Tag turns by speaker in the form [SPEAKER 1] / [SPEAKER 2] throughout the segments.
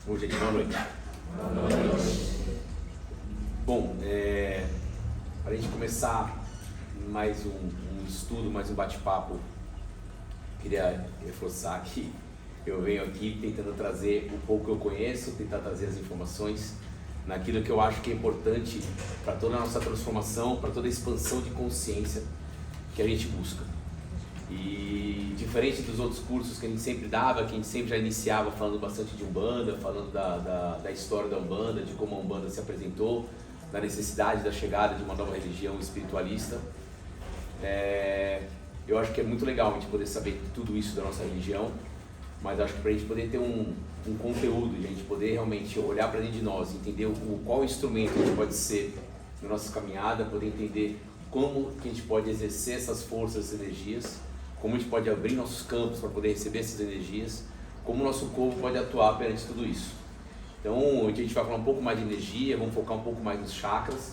[SPEAKER 1] Bom, gente, boa noite. Bom, para a gente começar mais um estudo, mais um bate-papo, queria reforçar que eu venho aqui tentando trazer o pouco que eu conheço, tentar trazer as informações naquilo que eu acho que é importante para toda a nossa transformação, para toda a expansão de consciência que a gente busca. E diferente dos outros cursos que a gente sempre dava, que a gente sempre já iniciava falando bastante de Umbanda, falando da história da Umbanda, de como a Umbanda se apresentou, da necessidade da chegada de uma nova religião espiritualista. Eu acho que é muito legal a gente poder saber tudo isso da nossa religião, mas acho que para a gente poder ter um conteúdo, a gente poder realmente olhar para dentro de nós, entender qual instrumento a gente pode ser na nossa caminhada, poder entender como que a gente pode exercer essas forças, essas energias, como a gente pode abrir nossos campos para poder receber essas energias, como o nosso corpo pode atuar perante tudo isso. Então, hoje a gente vai falar um pouco mais de energia, vamos focar um pouco mais nos chakras,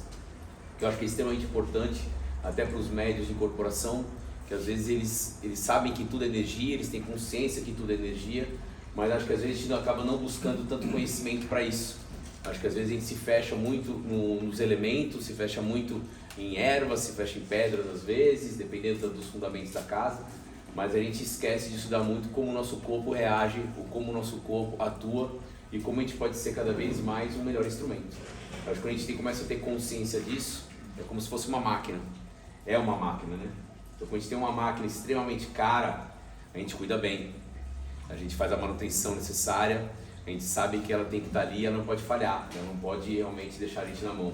[SPEAKER 1] que eu acho que é extremamente importante, até para os médios de incorporação, que às vezes eles sabem que tudo é energia, eles têm consciência que tudo é energia, mas acho que às vezes a gente acaba não buscando tanto conhecimento para isso. Acho que às vezes a gente se fecha muito nos elementos, se fecha muito em ervas, se fecha em pedras às vezes, dependendo dos fundamentos da casa, mas a gente esquece de estudar muito como o nosso corpo reage, como o nosso corpo atua e como a gente pode ser cada vez mais um melhor instrumento. Acho que quando a gente começa a ter consciência disso, é como se fosse uma máquina. É uma máquina, né? Então quando a gente tem uma máquina extremamente cara, a gente cuida bem, a gente faz a manutenção necessária, a gente sabe que ela tem que estar ali, ela não pode falhar, ela não pode realmente deixar a gente na mão.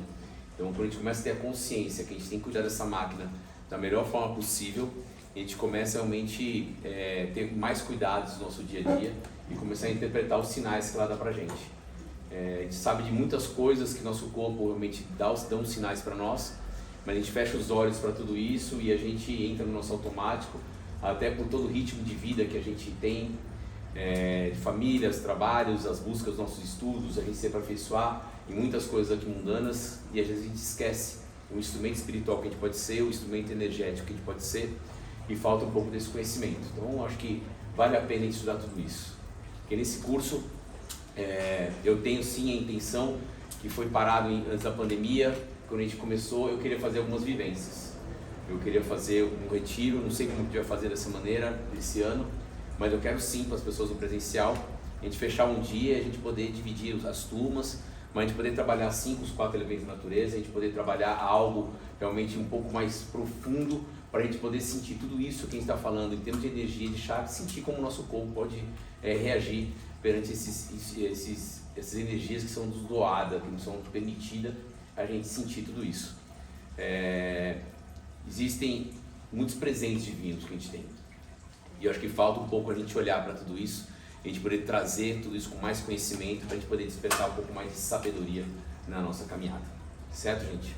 [SPEAKER 1] Então quando a gente começa a ter a consciência que a gente tem que cuidar dessa máquina da melhor forma possível, a gente começa realmente ter mais cuidados no nosso dia a dia e começar a interpretar os sinais que ela dá pra gente. A gente sabe de muitas coisas que nosso corpo realmente dão sinais para nós, mas a gente fecha os olhos para tudo isso e a gente entra no nosso automático, até por todo o ritmo de vida que a gente tem, de famílias, trabalhos, as buscas dos nossos estudos, a gente se aperfeiçoar em muitas coisas aqui mundanas e às vezes a gente esquece o instrumento espiritual que a gente pode ser, o instrumento energético que a gente pode ser e falta um pouco desse conhecimento. Então acho que vale a pena a gente estudar tudo isso. Porque nesse curso eu tenho sim a intenção, que foi parado antes da pandemia, quando a gente começou eu queria fazer algumas vivências. Eu queria fazer um retiro, não sei como a gente vai fazer dessa maneira, desse ano, mas eu quero sim para as pessoas no presencial, a gente fechar um dia, a gente poder dividir as turmas, mas a gente poder trabalhar sim com os 4 elementos da natureza, a gente poder trabalhar algo realmente um pouco mais profundo, para a gente poder sentir tudo isso que a gente está falando em termos de energia, de chakra, sentir como o nosso corpo pode reagir perante essas energias que são nos doadas, que não são permitidas a gente sentir tudo isso. Existem muitos presentes divinos que a gente tem. E eu acho que falta um pouco a gente olhar para tudo isso, a gente poder trazer tudo isso com mais conhecimento, para a gente poder despertar um pouco mais de sabedoria na nossa caminhada. Certo, gente?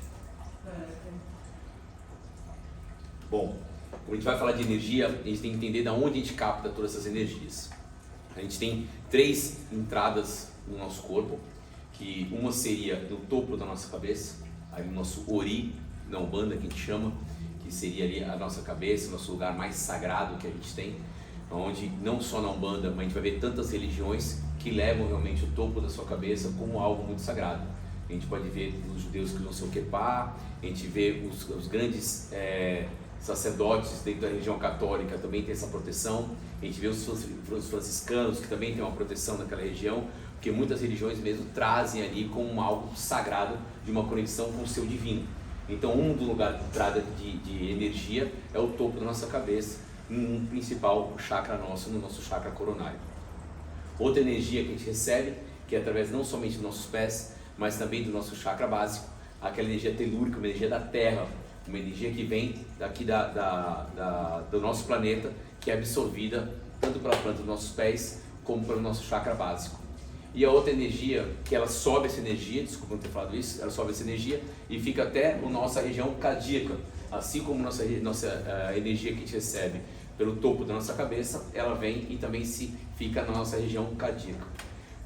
[SPEAKER 1] Bom, como a gente vai falar de energia, a gente tem que entender de onde a gente capta todas essas energias. A gente tem 3 entradas no nosso corpo, que uma seria no topo da nossa cabeça, aí o nosso Ori, na Umbanda que a gente chama, que seria ali a nossa cabeça, o nosso lugar mais sagrado que a gente tem, onde não só na Umbanda, mas a gente vai ver tantas religiões que levam realmente o topo da sua cabeça como algo muito sagrado. A gente pode ver os judeus que usam seu quepá, a gente vê os grandes sacerdotes dentro da religião católica também tem essa proteção, a gente vê os franciscanos que também tem uma proteção naquela região, porque muitas religiões mesmo trazem ali como algo sagrado de uma conexão com o seu divino. Então um dos lugares de entrada de energia é o topo da nossa cabeça, um principal chakra nosso, no nosso chakra coronário. Outra energia que a gente recebe, que é através não somente dos nossos pés, mas também do nosso chakra básico, aquela energia telúrica, uma energia da Terra, uma energia que vem daqui do nosso planeta, que é absorvida tanto pela planta dos nossos pés, como pelo nosso chakra básico. E a outra energia, que ela sobe essa energia, desculpa não ter falado isso, ela sobe essa energia e fica até a nossa região cardíaca, assim como nossa energia que a gente recebe pelo topo da nossa cabeça, ela vem e também fica na nossa região cardíaca.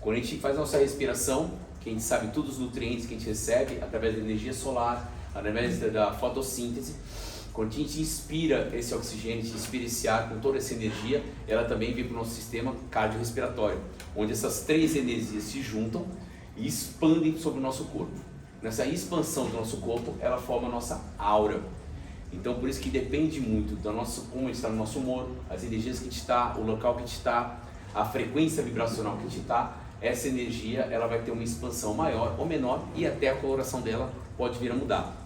[SPEAKER 1] Quando a gente faz a nossa respiração, que a gente sabe todos os nutrientes que a gente recebe através da energia solar, através da fotossíntese, Quando a gente inspira esse oxigênio, a gente inspira esse ar com toda essa energia, ela também vem para o nosso sistema cardiorrespiratório, onde essas 3 energias se juntam e expandem sobre o nosso corpo. Nessa expansão do nosso corpo, ela forma a nossa aura. Então, por isso que depende muito do nosso, como a gente está no nosso humor, as energias que a gente está, o local que a gente está, a frequência vibracional que a gente está, essa energia ela vai ter uma expansão maior ou menor e até a coloração dela pode vir a mudar.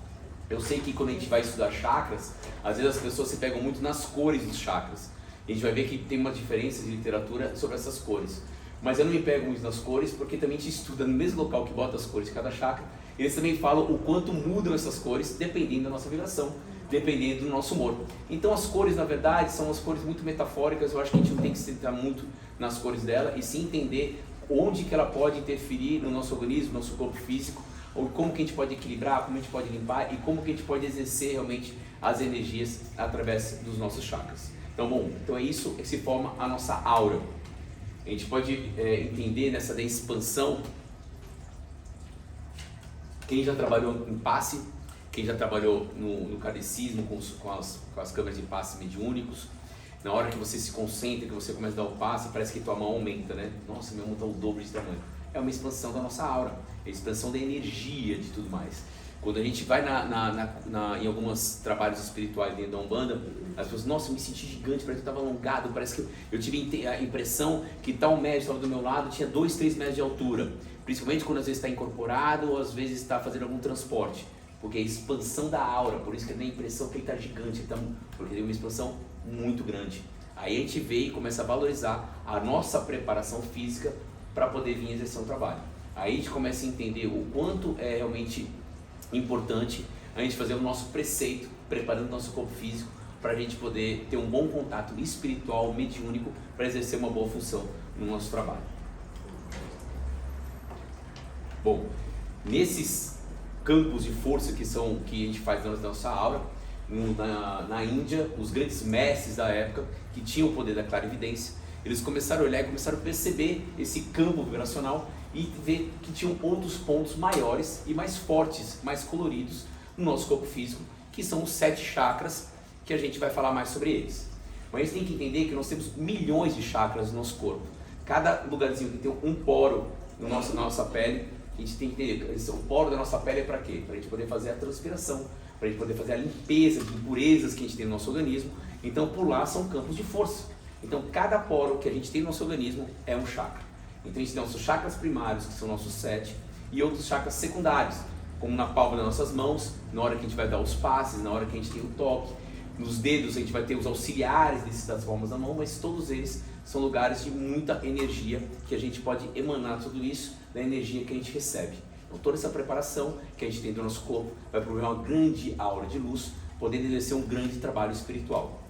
[SPEAKER 1] Eu sei que quando a gente vai estudar chakras, às vezes as pessoas se pegam muito nas cores dos chakras. A gente vai ver que tem uma diferença de literatura sobre essas cores. Mas eu não me pego muito nas cores, porque também a gente estuda no mesmo local que bota as cores de cada chakra. Eles também falam o quanto mudam essas cores, dependendo da nossa vibração, dependendo do nosso humor. Então as cores, na verdade, são as cores muito metafóricas. Eu acho que a gente não tem que se centrar muito nas cores dela, e sim entender onde que ela pode interferir no nosso organismo, no nosso corpo físico, ou como que a gente pode equilibrar, como a gente pode limpar e como que a gente pode exercer realmente as energias através dos nossos chakras. Então, bom, então é isso que se forma a nossa aura. A gente pode entender nessa da expansão. Quem já trabalhou em passe, quem já trabalhou no kardecismo com as câmeras de passe mediúnicos, na hora que você se concentra, que você começa a dar o passe, parece que tua mão aumenta, né? Nossa, minha mão está o dobro de tamanho. É uma expansão da nossa aura, é a expansão da energia de tudo mais. Quando a gente vai em alguns trabalhos espirituais dentro da Umbanda, as pessoas, nossa, eu me senti gigante, parece que eu estava alongado, parece que eu tive a impressão que tal médico estava do meu lado, tinha 2, 3 metros de altura. Principalmente quando às vezes está incorporado ou às vezes está fazendo algum transporte. Porque é a expansão da aura, por isso que tem a impressão que ele está gigante, porque tem uma expansão muito grande. Aí a gente vê e começa a valorizar a nossa preparação física para poder vir exercer um trabalho. Aí a gente começa a entender o quanto é realmente importante a gente fazer o nosso preceito, preparando o nosso corpo físico para a gente poder ter um bom contato espiritual, mediúnico, para exercer uma boa função no nosso trabalho. Bom, nesses campos de força que a gente faz na nossa aura, na Índia, os grandes mestres da época, que tinham o poder da clarividência, eles começaram a olhar e começaram a perceber esse campo vibracional e ver que tinham outros pontos maiores e mais fortes, mais coloridos no nosso corpo físico, que são os 7 chakras, que a gente vai falar mais sobre eles. Mas a gente tem que entender que nós temos milhões de chakras no nosso corpo. Cada lugarzinho que tem um poro na nossa pele, a gente tem que entender, o poro da nossa pele é para quê? Para a gente poder fazer a transpiração, para a gente poder fazer a limpeza de impurezas que a gente tem no nosso organismo. Então por lá são campos de força. Então cada poro que a gente tem no nosso organismo é um chakra. Então a gente tem nossos chakras primários, que são nossos 7, e outros chakras secundários, como na palma das nossas mãos, na hora que a gente vai dar os passes, na hora que a gente tem o toque. Nos dedos a gente vai ter os auxiliares das palmas da mão, mas todos eles são lugares de muita energia, que a gente pode emanar tudo isso da energia que a gente recebe. Então toda essa preparação que a gente tem do nosso corpo vai prover uma grande aura de luz, podendo exercer um grande trabalho espiritual.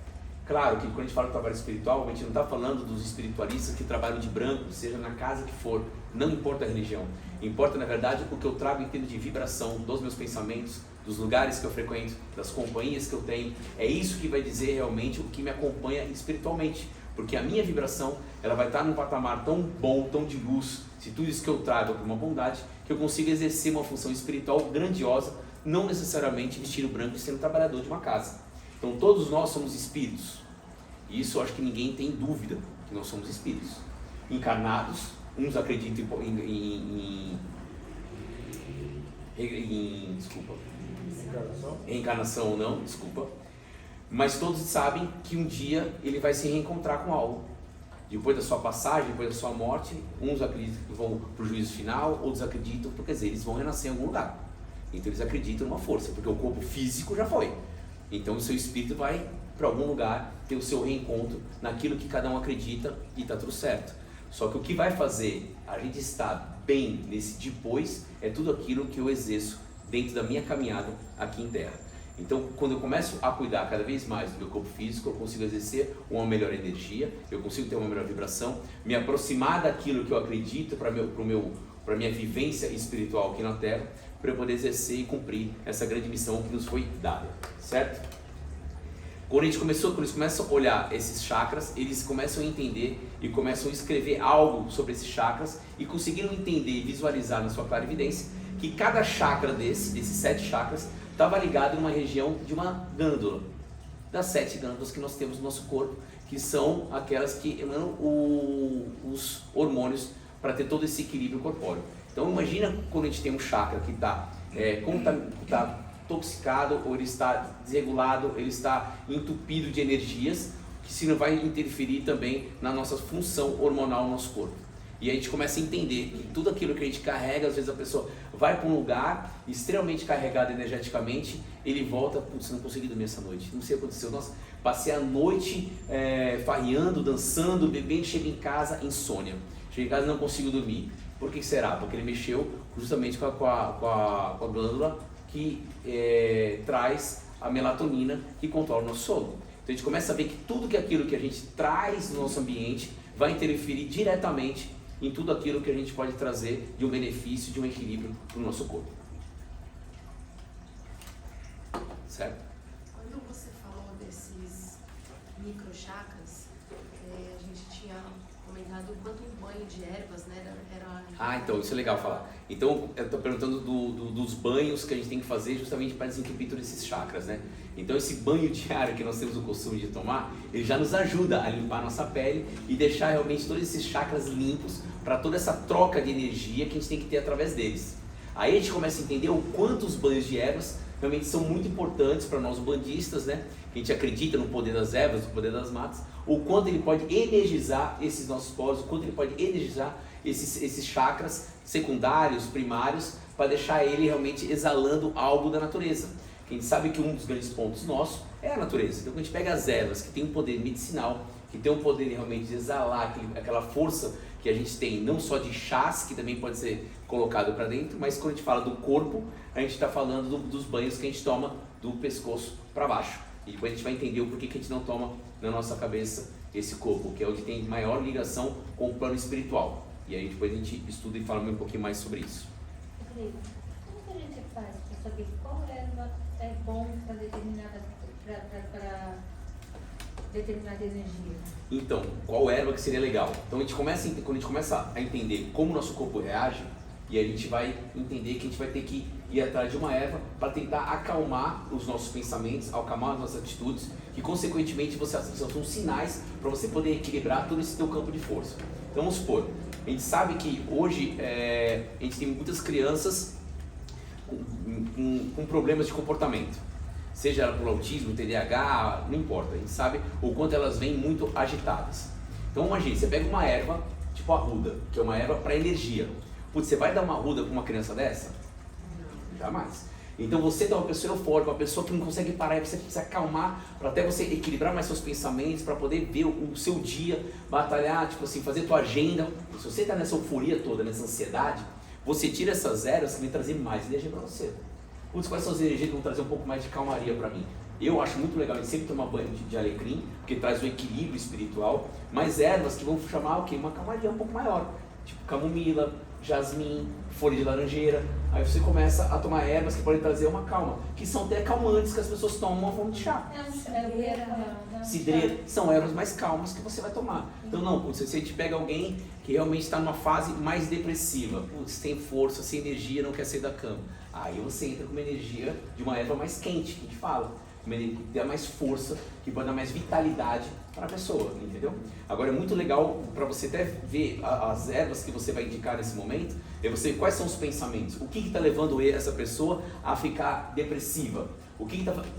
[SPEAKER 1] Claro que quando a gente fala de trabalho espiritual, a gente não está falando dos espiritualistas que trabalham de branco, seja na casa que for, não importa a religião. Importa, na verdade, o que eu trago em termos de vibração dos meus pensamentos, dos lugares que eu frequento, das companhias que eu tenho. É isso que vai dizer realmente o que me acompanha espiritualmente. Porque a minha vibração, ela vai estar num patamar tão bom, tão de luz, se tudo isso que eu trago é por uma bondade, que eu consigo exercer uma função espiritual grandiosa, não necessariamente vestindo branco e sendo trabalhador de uma casa. Então todos nós somos espíritos, e isso eu acho que ninguém tem dúvida, que nós somos espíritos. Encarnados, uns acreditam reencarnação ou não, desculpa. Mas todos sabem que um dia ele vai se reencontrar com algo. Depois da sua passagem, depois da sua morte, uns acreditam que vão para o juízo final, outros acreditam, porque quer dizer, eles vão renascer em algum lugar. Então eles acreditam numa força, porque o corpo físico já foi. Então o seu espírito vai para algum lugar ter o seu reencontro naquilo que cada um acredita e está tudo certo. Só que o que vai fazer a gente estar bem nesse depois é tudo aquilo que eu exerço dentro da minha caminhada aqui em Terra. Então, quando eu começo a cuidar cada vez mais do meu corpo físico, eu consigo exercer uma melhor energia, eu consigo ter uma melhor vibração, me aproximar daquilo que eu acredito para a minha vivência espiritual aqui na Terra, para eu poder exercer e cumprir essa grande missão que nos foi dada, certo? Quando eles começam a olhar esses chakras, eles começam a entender e começam a escrever algo sobre esses chakras e conseguiram entender e visualizar na sua clarividência que cada chakra desses 7 chakras estava ligado numa região de uma glândula, das 7 glândulas que nós temos no nosso corpo, que são aquelas que emanam os hormônios para ter todo esse equilíbrio corpóreo. Então imagina quando a gente tem um chakra que está toxicado, ou ele está desregulado, ele está entupido de energias, que isso vai interferir também na nossa função hormonal no nosso corpo. E a gente começa a entender que tudo aquilo que a gente carrega, às vezes a pessoa vai para um lugar extremamente carregado energeticamente, ele volta, putz, não consegui dormir essa noite, não sei o que aconteceu, nossa, passei a noite farreando, dançando, bebendo, chego em casa, insônia, chego em casa e não consigo dormir. Por que será? Porque ele mexeu justamente com a glândula que traz a melatonina, que controla o nosso sono. Então a gente começa a ver que tudo aquilo que a gente traz no nosso ambiente vai interferir diretamente em tudo aquilo que a gente pode trazer de um benefício, de um equilíbrio para o nosso corpo. Certo?
[SPEAKER 2] Quando você falou desses microchakras, a gente tinha comentado o quanto um banho de ervas, né, era...
[SPEAKER 1] Então isso é legal falar. Então eu estou perguntando dos banhos que a gente tem que fazer justamente para desentupido desses chakras, né? Então esse banho diário que nós temos o costume de tomar, ele já nos ajuda a limpar a nossa pele e deixar realmente todos esses chakras limpos para toda essa troca de energia que a gente tem que ter através deles. Aí a gente começa a entender o quanto os banhos de ervas realmente são muito importantes para nós bandistas, né? Que a gente acredita no poder das ervas, no poder das matas, o quanto ele pode energizar esses nossos poros, o quanto ele pode energizar esses chakras secundários, primários, para deixar ele realmente exalando algo da natureza. A gente sabe que um dos grandes pontos nossos é a natureza. Então, quando a gente pega as ervas, que tem um poder medicinal, que tem um poder realmente de exalar aquela força que a gente tem, não só de chás, que também pode ser colocado para dentro, mas quando a gente fala do corpo, a gente está falando dos banhos que a gente toma do pescoço para baixo. E depois a gente vai entender o porquê que a gente não toma na nossa cabeça esse corpo, que é onde tem maior ligação com o plano espiritual. E aí depois a gente estuda e fala um pouquinho mais sobre isso.
[SPEAKER 3] Como que a gente faz para saber qual erva é bom para determinada energia?
[SPEAKER 1] Então, qual erva que seria legal? Então quando a gente começa a entender como o nosso corpo reage, e a gente vai entender que a gente vai ter que ir atrás de uma erva para tentar acalmar os nossos pensamentos, acalmar as nossas atitudes, que consequentemente são sinais para você poder equilibrar todo esse teu campo de força. Então vamos supor, a gente sabe que hoje a gente tem muitas crianças com problemas de comportamento, seja ela por autismo, TDAH, não importa, a gente sabe o quanto elas vêm muito agitadas. Então imagine, você pega uma erva tipo a arruda, que é uma erva para energia. Putz, você vai dar uma arruda para uma criança dessa? Não. Jamais. Então você dá uma pessoa eufórica, uma pessoa que não consegue parar, e você precisa acalmar para até você equilibrar mais seus pensamentos, para poder ver o seu dia, batalhar, tipo assim, fazer tua agenda. Se você está nessa euforia toda, nessa ansiedade, você tira essas ervas que vão trazer mais energia para você. Putz, quais são as energias que vão trazer um pouco mais de calmaria para mim? Eu acho muito legal a gente sempre tomar banho de alecrim, porque traz um equilíbrio espiritual, mas ervas que vão chamar o quê? Uma calmaria um pouco maior, tipo camomila, jasmim, folha de laranjeira. Aí você começa a tomar ervas que podem trazer uma calma, que são até calmantes que as pessoas tomam uma forma de chá. Cidreira, são ervas mais calmas que você vai tomar. Então não, se a gente pega alguém que realmente está numa fase mais depressiva, sem força, sem energia, não quer sair da cama, aí você entra com uma energia de uma erva mais quente, que a gente fala, que dá mais força, que pode dar mais vitalidade para a pessoa, entendeu? Agora é muito legal para você até ver as ervas que você vai indicar nesse momento, é você quais são os pensamentos, o que está levando essa pessoa a ficar depressiva,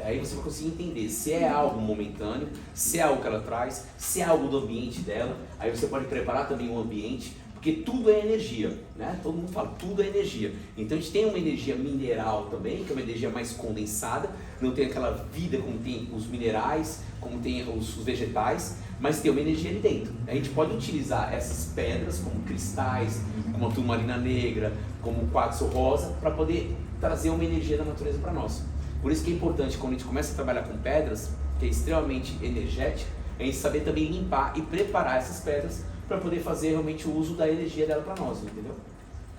[SPEAKER 1] aí você vai conseguir entender se é algo momentâneo, se é algo que ela traz, se é algo do ambiente dela, aí você pode preparar também o ambiente, porque tudo é energia, né? Todo mundo fala, tudo é energia. Então a gente tem uma energia mineral também, que é uma energia mais condensada, não tem aquela vida como tem os minerais, como tem os vegetais, mas tem uma energia ali dentro. A gente pode utilizar essas pedras como cristais, como a turmalina negra, como o quartzo rosa, para poder trazer uma energia da natureza para nós. Por isso que é importante, quando a gente começa a trabalhar com pedras, que é extremamente energética, a gente saber também limpar e preparar essas pedras para poder fazer realmente o uso da energia dela para nós, entendeu?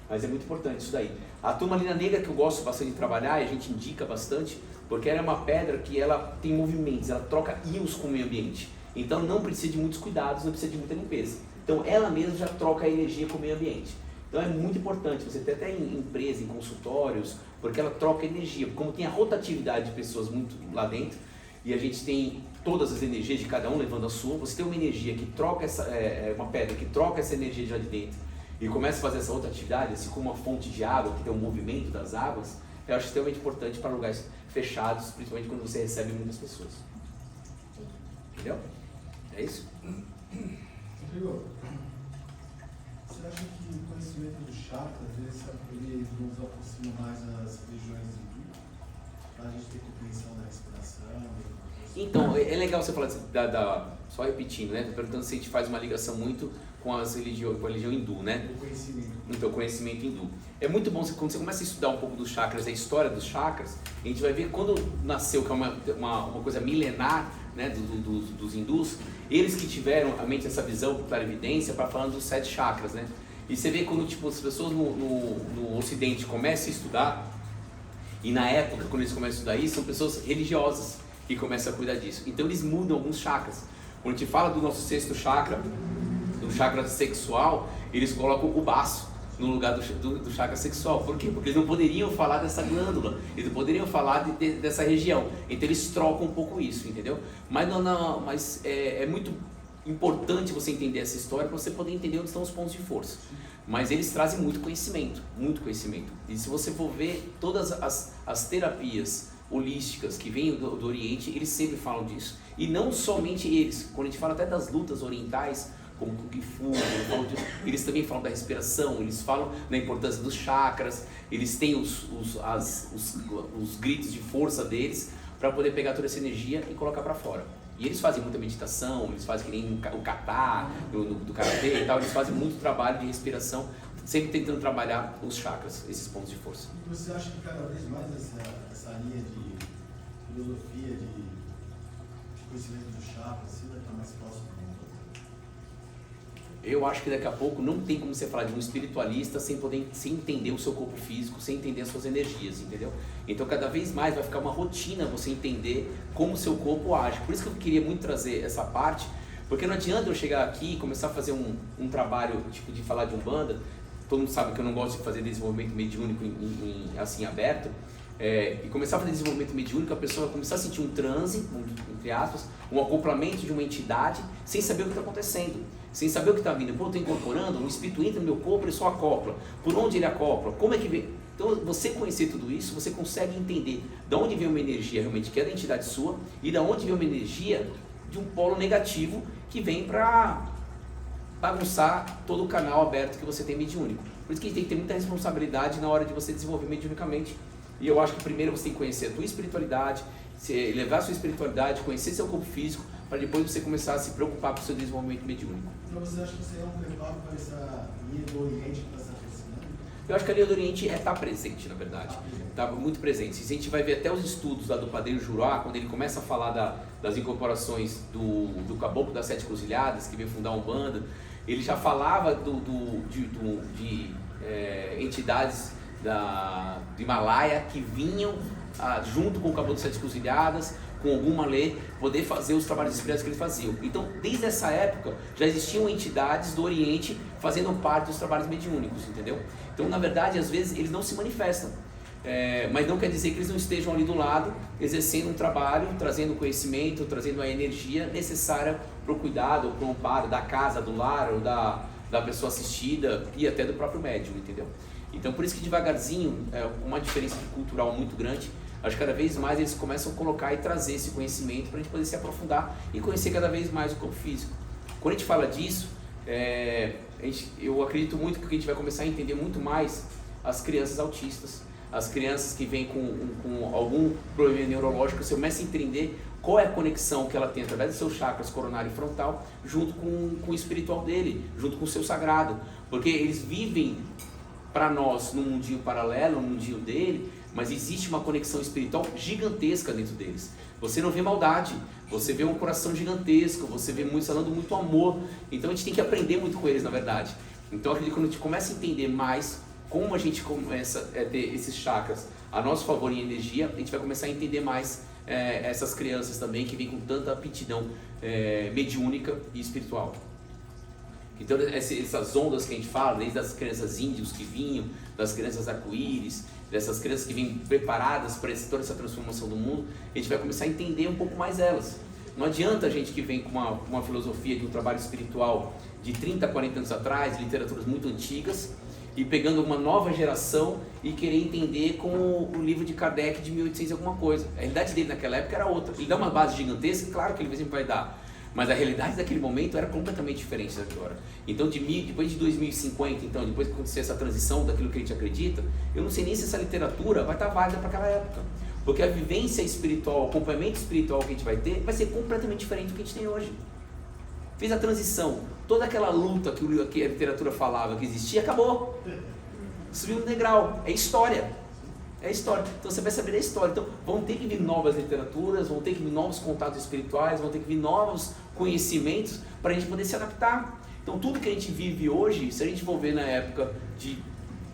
[SPEAKER 1] Mas é muito importante isso daí. A turmalina negra, que eu gosto bastante de trabalhar, e a gente indica bastante, porque ela é uma pedra que ela tem movimentos, ela troca íons com o meio ambiente. Então não precisa de muitos cuidados, não precisa de muita limpeza. Então ela mesma já troca a energia com o meio ambiente. Então é muito importante você ter até em empresa, em consultórios, porque ela troca energia. Como tem a rotatividade de pessoas muito lá dentro, e a gente tem todas as energias de cada um levando a sua, você tem uma energia que troca uma pedra que troca essa energia de lá de dentro e começa a fazer essa outra atividade, assim como uma fonte de água que tem um movimento das águas, eu acho extremamente importante para lugares fechados, principalmente quando você recebe muitas pessoas. Entendeu? É isso?
[SPEAKER 4] Rodrigo, você acha que o conhecimento do chakra, ele nos aproxima mais das religiões hindus? Para a gente ter compreensão da respiração?
[SPEAKER 1] Então, é legal você falar só repetindo, né? Estou perguntando se a gente faz uma ligação muito com a religião hindu, né?
[SPEAKER 4] O conhecimento.
[SPEAKER 1] Então, o conhecimento hindu. É muito bom quando você começa a estudar um pouco dos chakras, a história dos chakras, a gente vai ver quando nasceu, que é uma coisa milenar, né, dos hindus, eles que tiveram realmente essa visão, clarividência, para falar dos 7 chakras, né? E você vê quando tipo, as pessoas no Ocidente começam a estudar, e na época, quando eles começam a estudar isso, são pessoas religiosas que começam a cuidar disso. Então eles mudam alguns chakras. Quando a gente fala do nosso 6º chakra, do chakra sexual, eles colocam o baço no lugar do chakra sexual. Por quê? Porque eles não poderiam falar dessa glândula, eles não poderiam falar dessa região. Então eles trocam um pouco isso, entendeu? Mas é muito importante você entender essa história para você poder entender onde estão os pontos de força. Mas eles trazem muito conhecimento, muito conhecimento. E se você for ver todas as terapias holísticas que vêm do Oriente, eles sempre falam disso. E não somente eles, quando a gente fala até das lutas orientais, como Kung Fu, eles também falam da respiração, eles falam da importância dos chakras, eles têm os gritos de força deles para poder pegar toda essa energia e colocar para fora. E eles fazem muita meditação, eles fazem que nem o kata, do karatê e tal, eles fazem muito trabalho de respiração, sempre tentando trabalhar os chakras, esses pontos de força.
[SPEAKER 4] E você acha que cada vez mais essa linha de filosofia, de conhecimento do chakra, assim, vai estar mais próximo do mundo?
[SPEAKER 1] Eu acho que daqui a pouco não tem como você falar de um espiritualista sem entender o seu corpo físico, sem entender as suas energias, entendeu? Então cada vez mais vai ficar uma rotina você entender como o seu corpo age. Por isso que eu queria muito trazer essa parte, porque não adianta eu chegar aqui e começar a fazer um trabalho tipo de falar de Umbanda. Todo mundo sabe que eu não gosto de fazer desenvolvimento mediúnico assim aberto, e começar a fazer desenvolvimento mediúnico, a pessoa vai começar a sentir um transe, entre aspas, um acoplamento de uma entidade, sem saber o que está acontecendo, sem saber o que está vindo. Pô, eu estou incorporando, um espírito entra no meu corpo, ele só acopla. Por onde ele acopla? Como é que vem? Então, você conhecer tudo isso, você consegue entender de onde vem uma energia realmente que é da entidade sua e de onde vem uma energia de um polo negativo que vem para bagunçar todo o canal aberto que você tem mediúnico. Por isso que a gente tem que ter muita responsabilidade na hora de você desenvolver mediunicamente. E eu acho que primeiro você tem que conhecer a tua espiritualidade, levar a sua espiritualidade, conhecer seu corpo físico, para depois você começar a se preocupar com o seu desenvolvimento mediúnico.
[SPEAKER 4] Então você acha que você é um preparo para essa linha do Oriente que está se aproximando?
[SPEAKER 1] Eu acho que a linha do Oriente está presente, na verdade. Está muito presente. Se a gente vai ver até os estudos lá do Padre Jurá, quando ele começa a falar das incorporações do Caboclo das Sete Cruzilhadas, que veio fundar a Umbanda, ele já falava de entidades do Himalaia que vinham junto com o Caboclo das Sete Cruzilhadas, com alguma lei, poder fazer os trabalhos espirituais que eles faziam. Então, desde essa época, já existiam entidades do Oriente fazendo parte dos trabalhos mediúnicos, entendeu? Então, na verdade, às vezes, eles não se manifestam. Mas não quer dizer que eles não estejam ali do lado, exercendo um trabalho, trazendo conhecimento, trazendo a energia necessária para o cuidado, para o amparo da casa, do lar, ou da pessoa assistida e até do próprio médium, entendeu? Então, por isso que devagarzinho, uma diferença cultural muito grande, acho que cada vez mais eles começam a colocar e trazer esse conhecimento para a gente poder se aprofundar e conhecer cada vez mais o corpo físico. Quando a gente fala disso, eu acredito muito que a gente vai começar a entender muito mais as crianças autistas, as crianças que vêm com algum problema neurológico. Você começa a entender qual é a conexão que ela tem através dos seus chakras coronário e frontal, junto com o espiritual dele, junto com o seu sagrado, porque eles vivem para nós num mundinho paralelo, num mundinho dele, mas existe uma conexão espiritual gigantesca dentro deles. Você não vê maldade, você vê um coração gigantesco, você vê falando muito amor. Então a gente tem que aprender muito com eles, na verdade. Então eu acredito que quando a gente começa a entender mais como a gente começa a ter esses chakras a nosso favor em energia, a gente vai começar a entender mais essas crianças também que vêm com tanta aptidão mediúnica e espiritual. Então essas ondas que a gente fala, desde as crianças índios que vinham, das crianças arco-íris, dessas crianças que vêm preparadas para toda essa transformação do mundo, a gente vai começar a entender um pouco mais elas. Não adianta a gente que vem com uma filosofia de um trabalho espiritual de 30, 40 anos atrás, literaturas muito antigas, e pegando uma nova geração e querer entender com o livro de Kardec de 1800 e alguma coisa. A realidade dele naquela época era outra. Ele dá uma base gigantesca, claro que ele sempre vai dar, mas a realidade daquele momento era completamente diferente da de agora. Então, depois de 2050, então, depois que acontecer essa transição daquilo que a gente acredita, eu não sei nem se essa literatura vai estar válida para aquela época. Porque a vivência espiritual, o acompanhamento espiritual que a gente vai ter, vai ser completamente diferente do que a gente tem hoje. Fez a transição, toda aquela luta que a literatura falava que existia, acabou. Subiu um degrau, é história. É história. Então você vai saber da história. Então vão ter que vir novas literaturas, vão ter que vir novos contatos espirituais, vão ter que vir novos conhecimentos para a gente poder se adaptar. Então tudo que a gente vive hoje, se a gente for ver na época de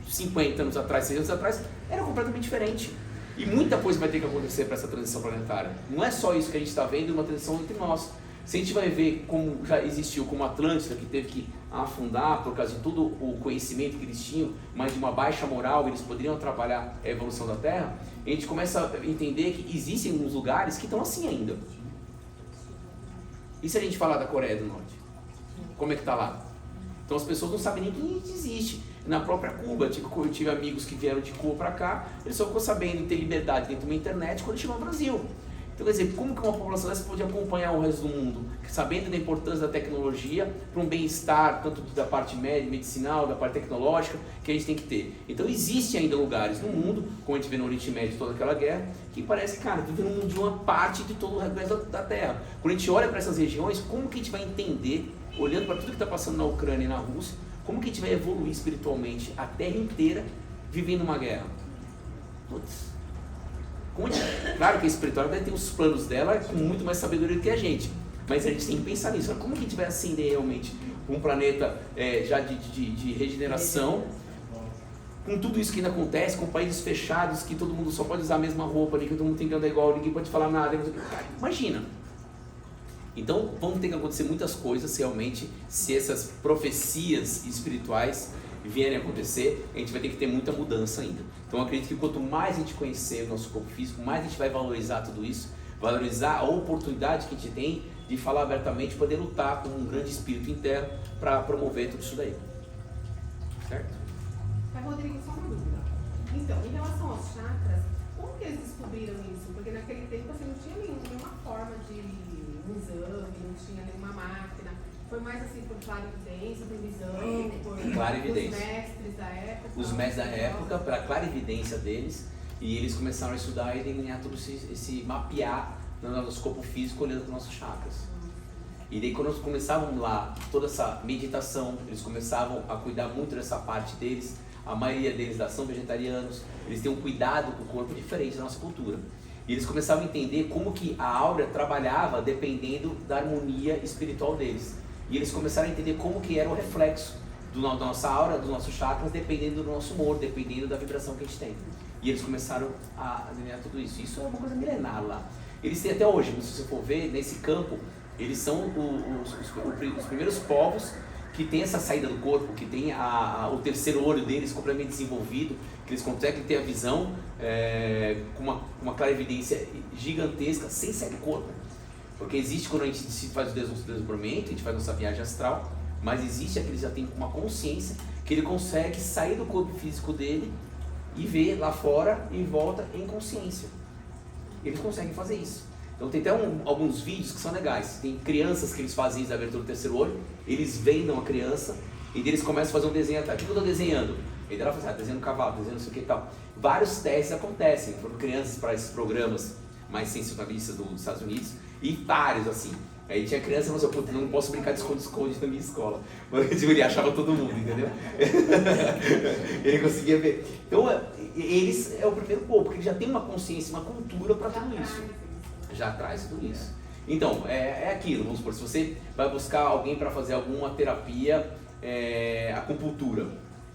[SPEAKER 1] 50 anos atrás, 6 anos atrás, era completamente diferente. E muita coisa vai ter que acontecer para essa transição planetária. Não é só isso que a gente está vendo, uma transição entre nós. Se a gente vai ver como já existiu, como a Atlântida, que teve que afundar por causa de todo o conhecimento que eles tinham, mas de uma baixa moral, eles poderiam atrapalhar a evolução da Terra, a gente começa a entender que existem alguns lugares que estão assim ainda. E se a gente falar da Coreia do Norte? Como é que está lá? Então as pessoas não sabem nem que existe. Na própria Cuba, eu tive amigos que vieram de Cuba para cá, eles só ficou sabendo de ter liberdade dentro de uma internet quando chegou ao Brasil. Então, quer dizer, como que uma população dessa pode acompanhar o resto do mundo, sabendo da importância da tecnologia para um bem-estar, tanto da parte médica, medicinal, da parte tecnológica, que a gente tem que ter. Então, existem ainda lugares no mundo, como a gente vê no Oriente Médio, toda aquela guerra, que parece, cara, vive num mundo de uma parte de todo o resto da Terra. Quando a gente olha para essas regiões, como que a gente vai entender, olhando para tudo que está passando na Ucrânia e na Rússia, como que a gente vai evoluir espiritualmente a Terra inteira vivendo uma guerra? Putz. Claro que a espiritualidade tem os planos dela com muito mais sabedoria do que a gente, mas a gente tem que pensar nisso. Como que a gente vai acender realmente um planeta já de regeneração, com tudo isso que ainda acontece, com países fechados, que todo mundo só pode usar a mesma roupa, que todo mundo tem que andar igual, ninguém pode falar nada. Cara, imagina! Então vão ter que acontecer muitas coisas realmente, se essas profecias espirituais vierem a acontecer, a gente vai ter que ter muita mudança ainda. Então eu acredito que quanto mais a gente conhecer o nosso corpo físico, mais a gente vai valorizar tudo isso, valorizar a oportunidade que a gente tem de falar abertamente, poder lutar com um grande espírito interno para promover tudo isso daí. Certo?
[SPEAKER 5] Rodrigo, só uma dúvida. Então, em relação aos chakras, como que eles descobriram isso? Porque naquele tempo você não tinha nenhuma forma de um exame, não tinha nenhuma máquina. Foi mais assim por clarividência, por visão, por
[SPEAKER 1] clarividência.
[SPEAKER 5] Os mestres da época.
[SPEAKER 1] Os mestres da época, para a clarividência deles, e eles começaram a estudar e delinear tudo esse mapear no nosso corpo físico, olhando para os nossos chakras. E daí quando eles começavam lá, toda essa meditação, eles começavam a cuidar muito dessa parte deles. A maioria deles são vegetarianos, eles têm um cuidado com o corpo diferente da nossa cultura. E eles começavam a entender como que a aura trabalhava dependendo da harmonia espiritual deles. E eles começaram a entender como que era o reflexo da nossa aura, dos nossos chakras, dependendo do nosso humor, dependendo da vibração que a gente tem. E eles começaram a delinear tudo isso. Isso é uma coisa milenar lá. Eles têm até hoje, se você for ver, nesse campo, eles são os primeiros povos que tem essa saída do corpo, que tem o terceiro olho deles completamente desenvolvido, que eles conseguem ter a visão com uma clarividência gigantesca, sem sair do corpo. Porque existe quando a gente faz o desdobramento, a gente faz nossa viagem astral, mas existe aquele que já tem uma consciência, que ele consegue sair do corpo físico dele e ver lá fora e volta em consciência. Eles conseguem fazer isso. Então tem até alguns vídeos que são legais. Tem crianças que eles fazem isso da abertura do terceiro olho, eles vendam a criança e eles começam a fazer um desenho. O que eu estou desenhando? Ele ela fala, desenhando um cavalo, desenhando não sei o que e tal. Vários testes acontecem, foram crianças para esses programas mais sensacionalistas dos Estados Unidos, e vários assim. Aí tinha criança que falou, não posso brincar de esconde-esconde na minha escola. Mas ele achava todo mundo, entendeu? Ele conseguia ver. Então eles é o primeiro povo, porque eles já tem uma consciência, uma cultura para tudo isso. Já traz tudo isso. Então, é aquilo, vamos supor, se você vai buscar alguém para fazer alguma terapia, acupuntura.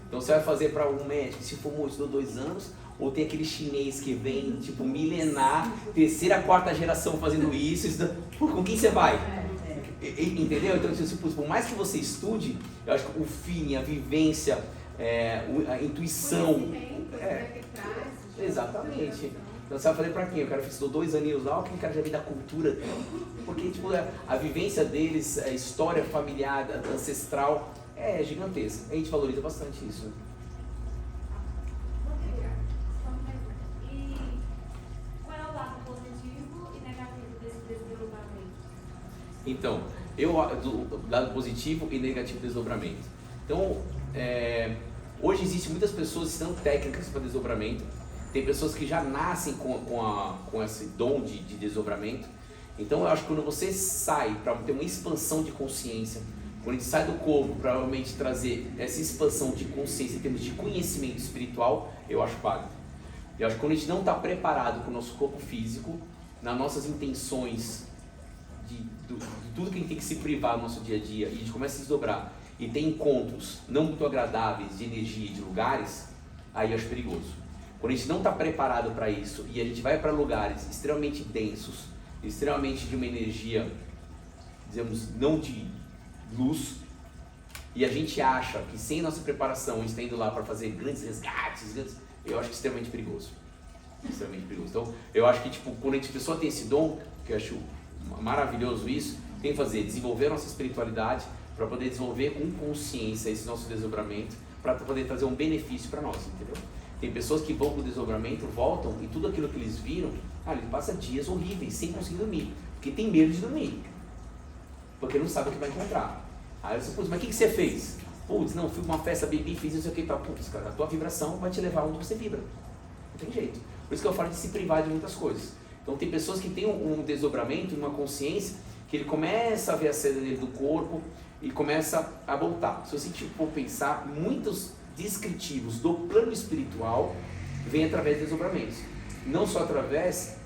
[SPEAKER 1] Então você vai fazer para algum médico que se formou, estudou 2 anos, ou tem aquele chinês que vem, tipo, milenar, terceira, quarta geração fazendo isso, com quem você vai? Entendeu? Então, por mais que você estude, eu acho que o feeling, a vivência, a intuição.
[SPEAKER 5] Conhecimento, né, que traz.
[SPEAKER 1] Exatamente. Então você vai fazer pra quem? O cara estudou 2 aninhos lá, aquele cara já vem da cultura. Porque tipo, a vivência deles, a história familiar, ancestral, é gigantesca. A gente valoriza bastante isso.
[SPEAKER 3] E qual é o lado positivo e negativo desse desdobramento?
[SPEAKER 1] Então, do lado positivo e negativo do desdobramento. Então, hoje existem muitas pessoas que são técnicas para desdobramento. Tem pessoas que já nascem com esse dom de desdobramento. Então eu acho que quando você sai para ter uma expansão de consciência, quando a gente sai do corpo para realmente trazer essa expansão de consciência em termos de conhecimento espiritual, eu acho válido. Eu acho que quando a gente não está preparado com o nosso corpo físico, nas nossas intenções, de tudo que a gente tem que se privar no nosso dia a dia, e a gente começa a se desdobrar, e tem encontros não muito agradáveis de energia e de lugares, aí eu acho perigoso. Quando a gente não está preparado para isso e a gente vai para lugares extremamente densos, extremamente de uma energia, dizemos, não de luz, e a gente acha que sem nossa preparação a gente está indo lá para fazer grandes resgates, eu acho que é extremamente perigoso. Extremamente perigoso. Então, eu acho que tipo, quando a pessoa tem esse dom, que eu acho maravilhoso isso, tem que fazer, desenvolver a nossa espiritualidade para poder desenvolver com consciência esse nosso desdobramento, para poder trazer um benefício para nós, entendeu? Tem pessoas que vão para o desdobramento, voltam e tudo aquilo que eles viram, eles passam dias horríveis, sem conseguir dormir, porque tem medo de dormir, porque não sabe o que vai encontrar. Aí você, putz, mas o que você fez? Putz, não, fui para uma festa, bebi, fiz isso aqui, putz, cara, a tua vibração vai te levar onde você vibra, não tem jeito. Por isso que eu falo de se privar de muitas coisas. Então tem pessoas que têm um desdobramento, uma consciência, que ele começa a ver a seda dele do corpo e começa a voltar. Se você for pensar, muitos descritivos do plano espiritual vêm através de desdobramentos, não só através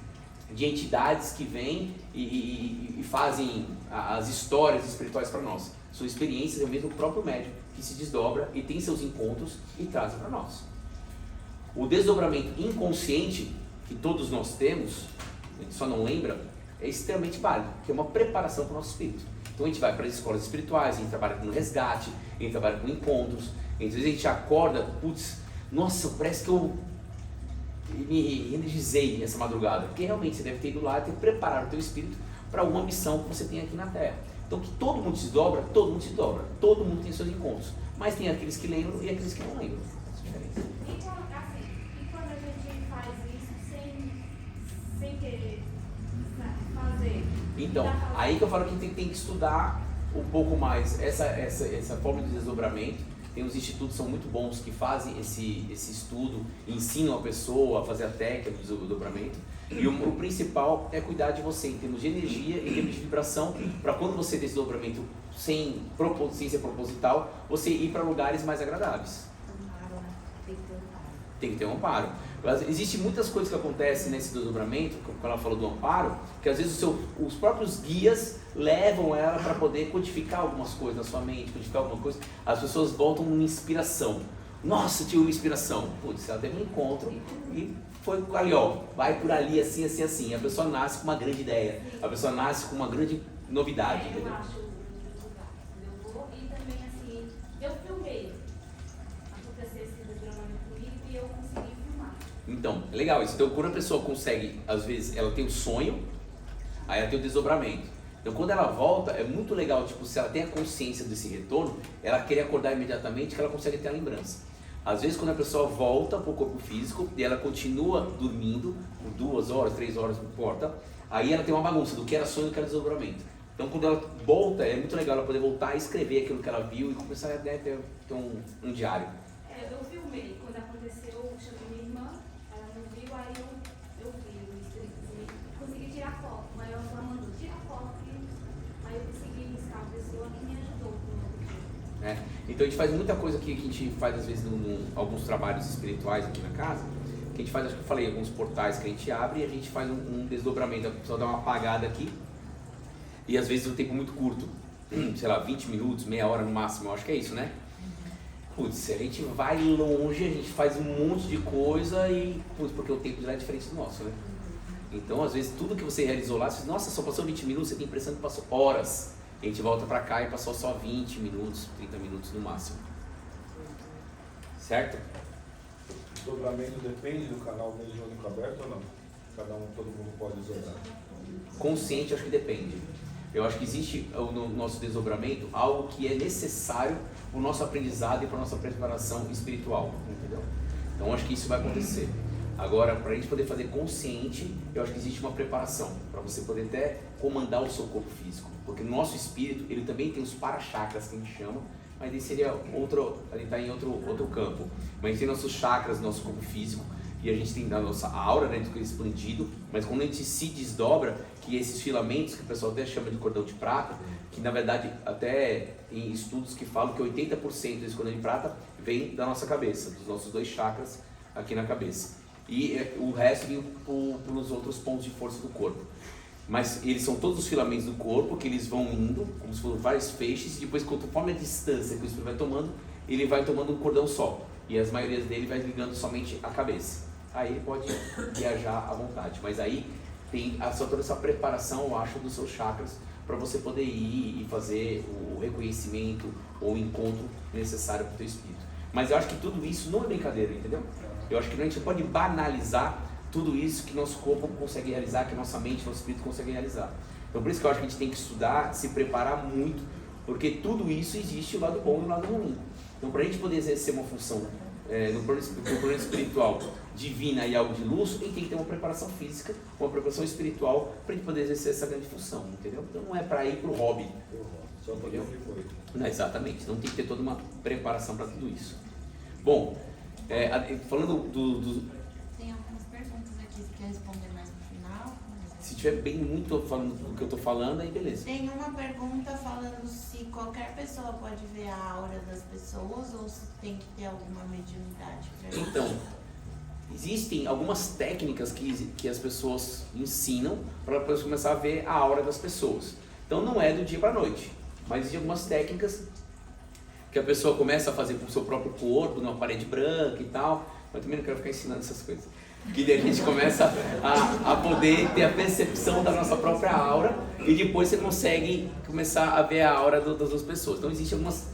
[SPEAKER 1] de entidades que vêm e fazem as histórias espirituais para nós, são experiências, é mesmo o próprio médium que se desdobra e tem seus encontros e traz para nós. O desdobramento inconsciente que todos nós temos, a gente só não lembra, é extremamente válido, que é uma preparação para o nosso espírito. Então a gente vai para as escolas espirituais, a gente trabalha com resgate, a gente trabalha com encontros. Às vezes a gente acorda, putz, nossa, parece que eu me energizei essa madrugada, porque realmente você deve ter ido lá e ter preparado o teu espírito para alguma missão que você tem aqui na Terra. Então que todo mundo se dobra, todo mundo se dobra, todo mundo tem seus encontros, mas tem aqueles que lembram e aqueles que não lembram. Essa diferença.
[SPEAKER 3] E quando a gente faz isso sem querer fazer?
[SPEAKER 1] Então, aí que eu falo que tem que estudar um pouco mais essa forma de desdobramento. Tem uns institutos que são muito bons que fazem esse estudo, ensinam a pessoa a fazer a técnica do desdobramento. E o principal é cuidar de você em termos de energia, em termos de vibração, para quando você tem esse desdobramento sem ser proposital, você ir para lugares mais agradáveis. Tem que ter um amparo. Existem muitas coisas que acontecem nesse desdobramento, como ela falou do amparo, que às vezes os próprios guias levam ela para poder codificar algumas coisas na sua mente, codificar alguma coisa. As pessoas voltam numa inspiração. Nossa, tive uma inspiração. Putz, ela teve um encontro e foi ali, ó, vai por ali, assim, assim, assim. A pessoa nasce com uma grande ideia, a pessoa nasce com uma grande novidade.
[SPEAKER 3] Eu acho eu vou e também assim, eu filmei. Aconteceu esse desdobramento comigo e eu consegui filmar.
[SPEAKER 1] Então, é legal isso. Então, quando a pessoa consegue, às vezes, ela tem o sonho, aí ela tem o desdobramento. Então, quando ela volta, é muito legal, tipo, se ela tem a consciência desse retorno, ela querer acordar imediatamente, que ela consegue ter a lembrança. Às vezes, quando a pessoa volta para o corpo físico e ela continua dormindo por 2 horas, 3 horas, não importa, aí ela tem uma bagunça do que era sonho e do que era desdobramento. Então, quando ela volta, é muito legal ela poder voltar e escrever aquilo que ela viu e começar a ter um diário.
[SPEAKER 3] Eu filmei. Quando aconteceu, eu chamei minha irmã, ela não viu, aí eu vi, consegui tirar foto. Aí ela mandou, tira foto, aí eu consegui buscar uma pessoa que me ajudou.
[SPEAKER 1] Então a gente faz muita coisa que a gente faz às vezes alguns trabalhos espirituais aqui na casa, que a gente faz, acho que eu falei, alguns portais que a gente abre e a gente faz um desdobramento, a pessoa dá uma apagada aqui e às vezes um tempo muito curto, sei lá, 20 minutos, meia hora no máximo, eu acho que é isso, né? Putz, a gente vai longe, a gente faz um monte de coisa e, putz, porque o tempo de lá é diferente do nosso, né? Então às vezes tudo que você realizou lá, você diz, nossa, só passou 20 minutos, você tem a impressão que passou horas. A gente volta para cá e passou só 20 minutos, 30 minutos no máximo. Certo?
[SPEAKER 6] O desdobramento depende do canal mediúnico aberto ou não? Todo mundo pode desdobrar?
[SPEAKER 1] Consciente, acho que depende. Eu acho que existe no nosso desdobramento algo que é necessário para o nosso aprendizado e para a nossa preparação espiritual, entendeu? Então acho que isso vai acontecer. Agora, para a gente poder fazer consciente, eu acho que existe uma preparação para você poder até comandar o seu corpo físico, porque no nosso espírito ele também tem os para-chakras que a gente chama, mas ele seria outro, ele está em outro campo. Mas a gente tem nossos chakras, nosso corpo físico, e a gente tem a nossa aura, né, que é expandido, mas quando a gente se desdobra, que esses filamentos, que o pessoal até chama de cordão de prata, que na verdade até tem estudos que falam que 80% desse cordão de prata vem da nossa cabeça, dos nossos 2 chakras aqui na cabeça. E o resto vem pelos outros pontos de força do corpo. Mas eles são todos os filamentos do corpo, que eles vão indo, como se fossem vários feixes, e depois, conforme a distância que o espírito vai tomando, ele vai tomando um cordão só. E as maiorias dele vai ligando somente a cabeça. Aí ele pode viajar à vontade. Mas aí tem toda essa preparação, eu acho, dos seus chakras, para você poder ir e fazer o reconhecimento ou o encontro necessário para o teu espírito. Mas eu acho que tudo isso não é brincadeira, entendeu? Eu acho que a gente pode banalizar tudo isso que nosso corpo consegue realizar, que nossa mente, nosso espírito consegue realizar. Então por isso que eu acho que a gente tem que estudar, se preparar muito, porque tudo isso existe o lado bom e o lado ruim. Então para a gente poder exercer uma função no plano espiritual divina e algo de luz, a gente tem que ter uma preparação física, uma preparação espiritual para a gente poder exercer essa grande função, entendeu? Então não é para ir para o hobby.
[SPEAKER 6] Só para que foi.
[SPEAKER 1] Não, exatamente, então tem que ter toda uma preparação para tudo isso. Bom, falando
[SPEAKER 7] Tem algumas perguntas aqui, você quer responder mais no final?
[SPEAKER 1] se tiver bem muito falando do que eu estou falando, aí beleza.
[SPEAKER 7] Tem uma pergunta falando se qualquer pessoa pode ver a aura das pessoas ou se tem que ter alguma mediunidade.
[SPEAKER 1] Então, existem algumas técnicas que as pessoas ensinam para depois começar a ver a aura das pessoas. Então não é do dia para a noite, mas existem algumas técnicas que a pessoa começa a fazer com o seu próprio corpo, numa parede branca e tal. Mas também não quero ficar ensinando essas coisas. Que daí a gente começa a poder ter a percepção da nossa própria aura e depois você consegue começar a ver a aura das outras pessoas. Então existem algumas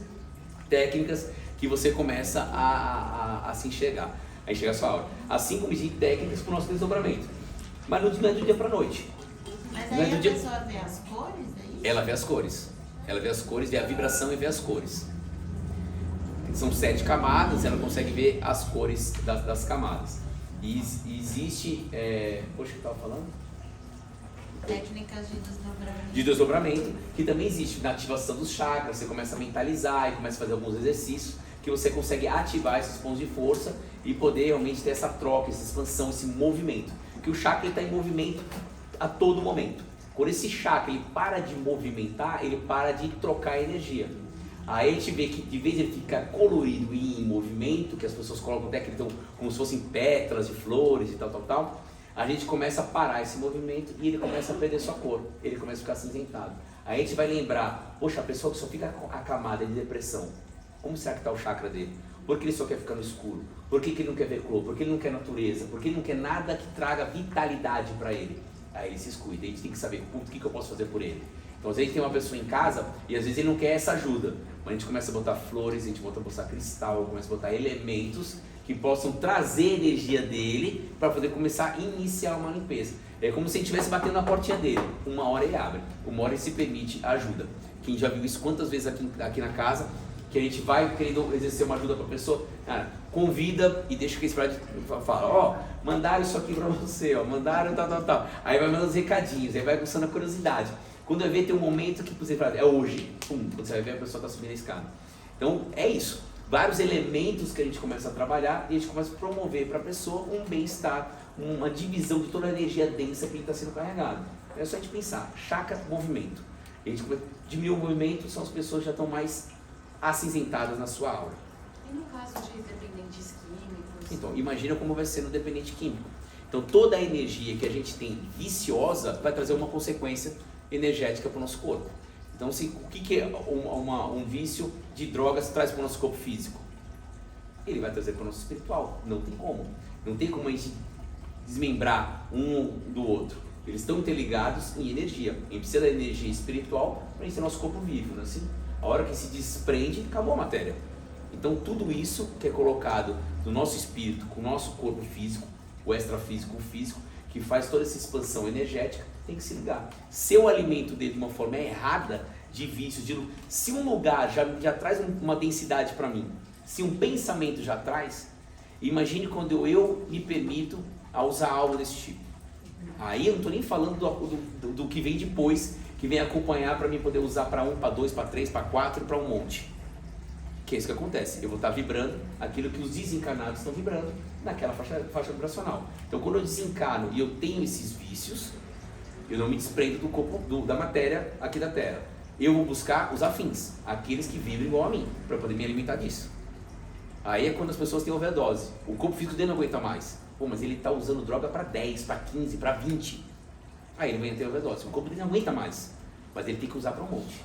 [SPEAKER 1] técnicas que você começa a se enxergar, a enxergar a sua aura. Assim como existem técnicas para o nosso desdobramento. Mas não é do dia para a noite.
[SPEAKER 7] Mas
[SPEAKER 1] Não é
[SPEAKER 7] aí
[SPEAKER 1] do
[SPEAKER 7] a
[SPEAKER 1] dia-
[SPEAKER 7] pessoa vê as cores, é isso?
[SPEAKER 1] Ela vê as cores. Ela vê as cores, vê a vibração e vê as cores. São 7 camadas, ela consegue ver as cores das camadas. E existe... Poxa, o que eu estava falando?
[SPEAKER 7] Técnicas de desdobramento.
[SPEAKER 1] De desdobramento, que também existe na ativação dos chakras. Você começa a mentalizar e começa a fazer alguns exercícios que você consegue ativar esses pontos de força e poder realmente ter essa troca, essa expansão, esse movimento. Que o chakra está em movimento a todo momento. Quando esse chakra ele para de movimentar, ele para de trocar energia. Aí a gente vê que de vez ele fica colorido e em movimento, que as pessoas colocam até que estão como se fossem pétalas de flores e tal, a gente começa a parar esse movimento e ele começa a perder sua cor, ele começa a ficar acinzentado. Aí a gente vai lembrar, poxa, a pessoa que só fica acamada de depressão, como será que está o chakra dele? Por que ele só quer ficar no escuro? Por que ele não quer ver cor? Por que ele não quer natureza? Por que ele não quer nada que traga vitalidade para ele? Aí ele se exclui, a gente tem que saber, o que eu posso fazer por ele? Então às vezes tem uma pessoa em casa e às vezes ele não quer essa ajuda, mas a gente começa a botar flores, a gente começa a botar cristal, começa a botar elementos que possam trazer a energia dele para poder começar a iniciar uma limpeza. É como se a gente estivesse batendo na portinha dele, uma hora ele abre, uma hora ele se permite ajuda. Quem já viu isso quantas vezes aqui na casa, que a gente vai querendo exercer uma ajuda para a pessoa, cara, convida e deixa que esse prédio fala, mandaram isso aqui para você, mandaram tal. Aí vai mandando os recadinhos, aí vai aguçando a curiosidade. Quando vai ver, tem um momento que você fala, é hoje, quando você vai ver, a pessoa está subindo a escada. Então é isso, vários elementos que a gente começa a trabalhar e a gente começa a promover para a pessoa um bem-estar, uma divisão de toda a energia densa que ele está sendo carregado. É só a gente pensar, chakra, movimento. E a gente diminui o movimento, são as pessoas que já estão mais acinzentadas na sua aura.
[SPEAKER 2] E no caso de dependentes químicos?
[SPEAKER 1] Então, imagina como vai ser no dependente químico. Então, toda a energia que a gente tem viciosa vai trazer uma consequência energética para o nosso corpo. Então, o que é um vício de drogas traz para o nosso corpo físico? Ele vai trazer para o nosso espiritual. Não tem como. Não tem como a gente desmembrar um do outro. Eles estão interligados em energia. A gente precisa da energia espiritual para a gente ter nosso corpo vivo, né? Assim, a hora que se desprende, acabou a matéria. Então tudo isso que é colocado no nosso espírito, com o nosso corpo físico, o extrafísico, o físico, que faz toda essa expansão energética, tem que se ligar. Se eu alimento dele de uma forma errada, de vícios, se um lugar já traz uma densidade para mim, se um pensamento já traz, imagine quando eu me permito a usar algo desse tipo. Aí eu não estou nem falando do que vem depois, que vem acompanhar para mim poder usar para 1, para 2, para 3, para 4 e para um monte. Que é isso que acontece, eu vou estar vibrando aquilo que os desencarnados estão vibrando naquela faixa vibracional. Então quando eu desencarno e eu tenho esses vícios, eu não me desprendo do corpo, da matéria aqui da Terra. Eu vou buscar os afins, aqueles que vibram igual a mim, para poder me alimentar disso. Aí é quando as pessoas têm overdose, o corpo físico dele não aguenta mais. Pô, mas ele está usando droga para 10, para 15, para 20. Aí ele vai ter overdose, o corpo dele não aguenta mais, mas ele tem que usar para um monte.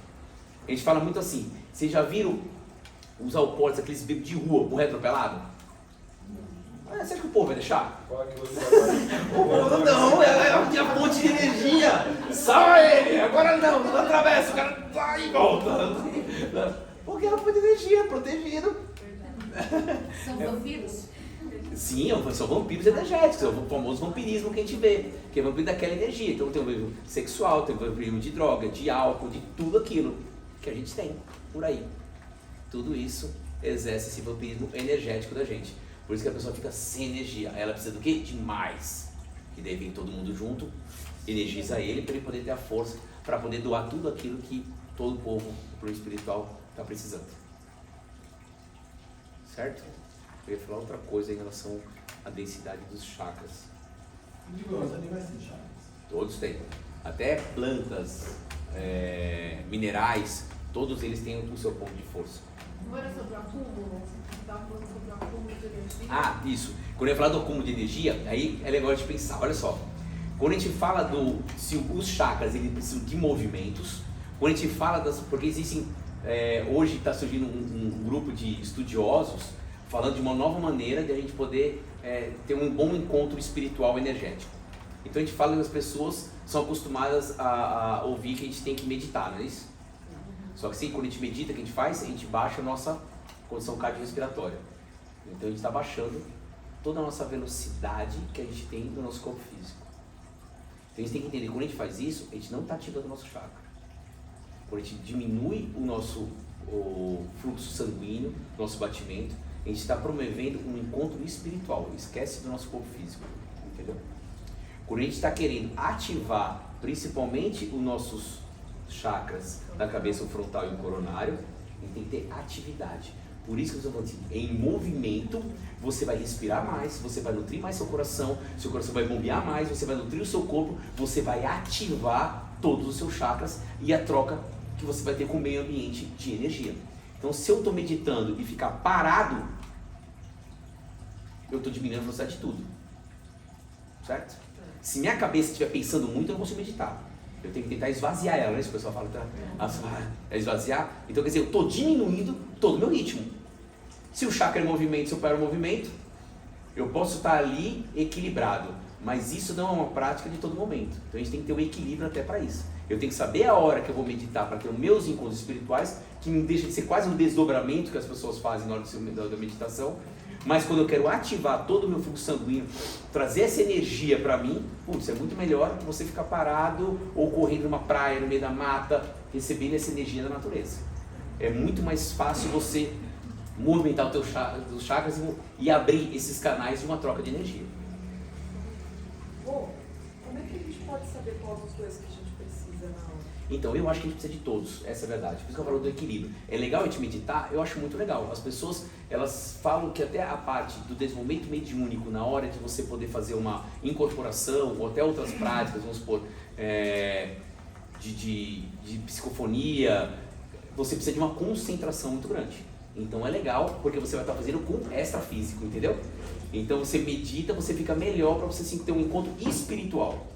[SPEAKER 1] A gente fala muito assim, vocês já viram os alcoólicos, aqueles bebês de rua, morrer atropelado? Você acha que o povo vai deixar?
[SPEAKER 6] Fala que hoje vai.
[SPEAKER 1] O povo não, é a fonte de energia. Sai ele, agora não atravessa, o cara vai e volta. Porque é a fonte de energia, protegido.
[SPEAKER 2] São vampiros?
[SPEAKER 1] Sim, são vampiros energéticos, é o famoso vampirismo que a gente vê, que é vampiro daquela energia. Então tem o vampirismo sexual, tem o vampirismo de droga, de álcool, de tudo aquilo que a gente tem por aí. Tudo isso exerce esse vampirismo energético da gente. Por isso que a pessoa fica sem energia. Ela precisa do quê? De mais. E daí vem todo mundo junto, energiza ele para ele poder ter a força para poder doar tudo aquilo que todo o povo, o plano espiritual, está precisando. Certo? Eu ia falar outra coisa em relação à densidade dos chakras.
[SPEAKER 4] Digo, os animais têm chakras?
[SPEAKER 1] Todos têm. Até plantas, minerais, todos eles têm o seu ponto de força.
[SPEAKER 5] Não era sobre o acúmulo? Você estava falando sobre o acúmulo de energia?
[SPEAKER 1] Ah, isso. Quando eu falar do acúmulo de energia, aí é legal de pensar. Olha só. Quando a gente fala se os chakras eles precisam de movimentos, quando a gente fala porque existem, hoje está surgindo um grupo de estudiosos falando de uma nova maneira de a gente poder ter um bom encontro espiritual energético. Então a gente fala que as pessoas são acostumadas a ouvir que a gente tem que meditar, não é isso? Só que sim, quando a gente medita, o que a gente faz? A gente baixa a nossa condição cardiorrespiratória. Então a gente está baixando toda a nossa velocidade que a gente tem no nosso corpo físico. Então a gente tem que entender que quando a gente faz isso, a gente não está ativando o nosso chakra. Quando a gente diminui o fluxo sanguíneo, nosso batimento, a gente está promovendo um encontro espiritual. Esquece do nosso corpo físico, entendeu? Quando a gente está querendo ativar principalmente os nossos chakras da cabeça, o frontal e o coronário, a gente tem que ter atividade. Por isso que eu estou falando assim, em movimento, você vai respirar mais, você vai nutrir mais seu coração vai bombear mais, você vai nutrir o seu corpo, você vai ativar todos os seus chakras e a troca que você vai ter com o meio ambiente de energia. Então, se eu estou meditando e ficar parado, eu estou diminuindo a velocidade de tudo. Certo? Se minha cabeça estiver pensando muito, eu não consigo meditar. Eu tenho que tentar esvaziar ela, não é isso que o pessoal fala? É esvaziar? Então, quer dizer, eu estou diminuindo todo o meu ritmo. Se o chakra é movimento, se o pé é movimento, eu posso estar ali equilibrado. Mas isso não é uma prática de todo momento. Então, a gente tem que ter um equilíbrio até para isso. Eu tenho que saber a hora que eu vou meditar para ter os meus encontros espirituais, que não deixa de ser quase um desdobramento que as pessoas fazem na hora da meditação. Mas quando eu quero ativar todo o meu fluxo sanguíneo, trazer essa energia para mim, é muito melhor que você ficar parado ou correndo numa praia, no meio da mata, recebendo essa energia da natureza. É muito mais fácil você movimentar os chakras e abrir esses canais de uma troca de energia.
[SPEAKER 8] Bom, como é que a gente pode saber quais os dois que a gente precisa na hora?
[SPEAKER 1] Então, eu acho que a gente precisa de todos, essa é a verdade. Por isso que eu falo do equilíbrio. É legal a gente meditar? Eu acho muito legal. As pessoas, elas falam que até a parte do desenvolvimento mediúnico, na hora de você poder fazer uma incorporação, ou até outras práticas, vamos supor, de psicofonia, você precisa de uma concentração muito grande. Então é legal, porque você vai estar fazendo com extrafísico, entendeu? Então você medita, você fica melhor para você sim, ter um encontro espiritual.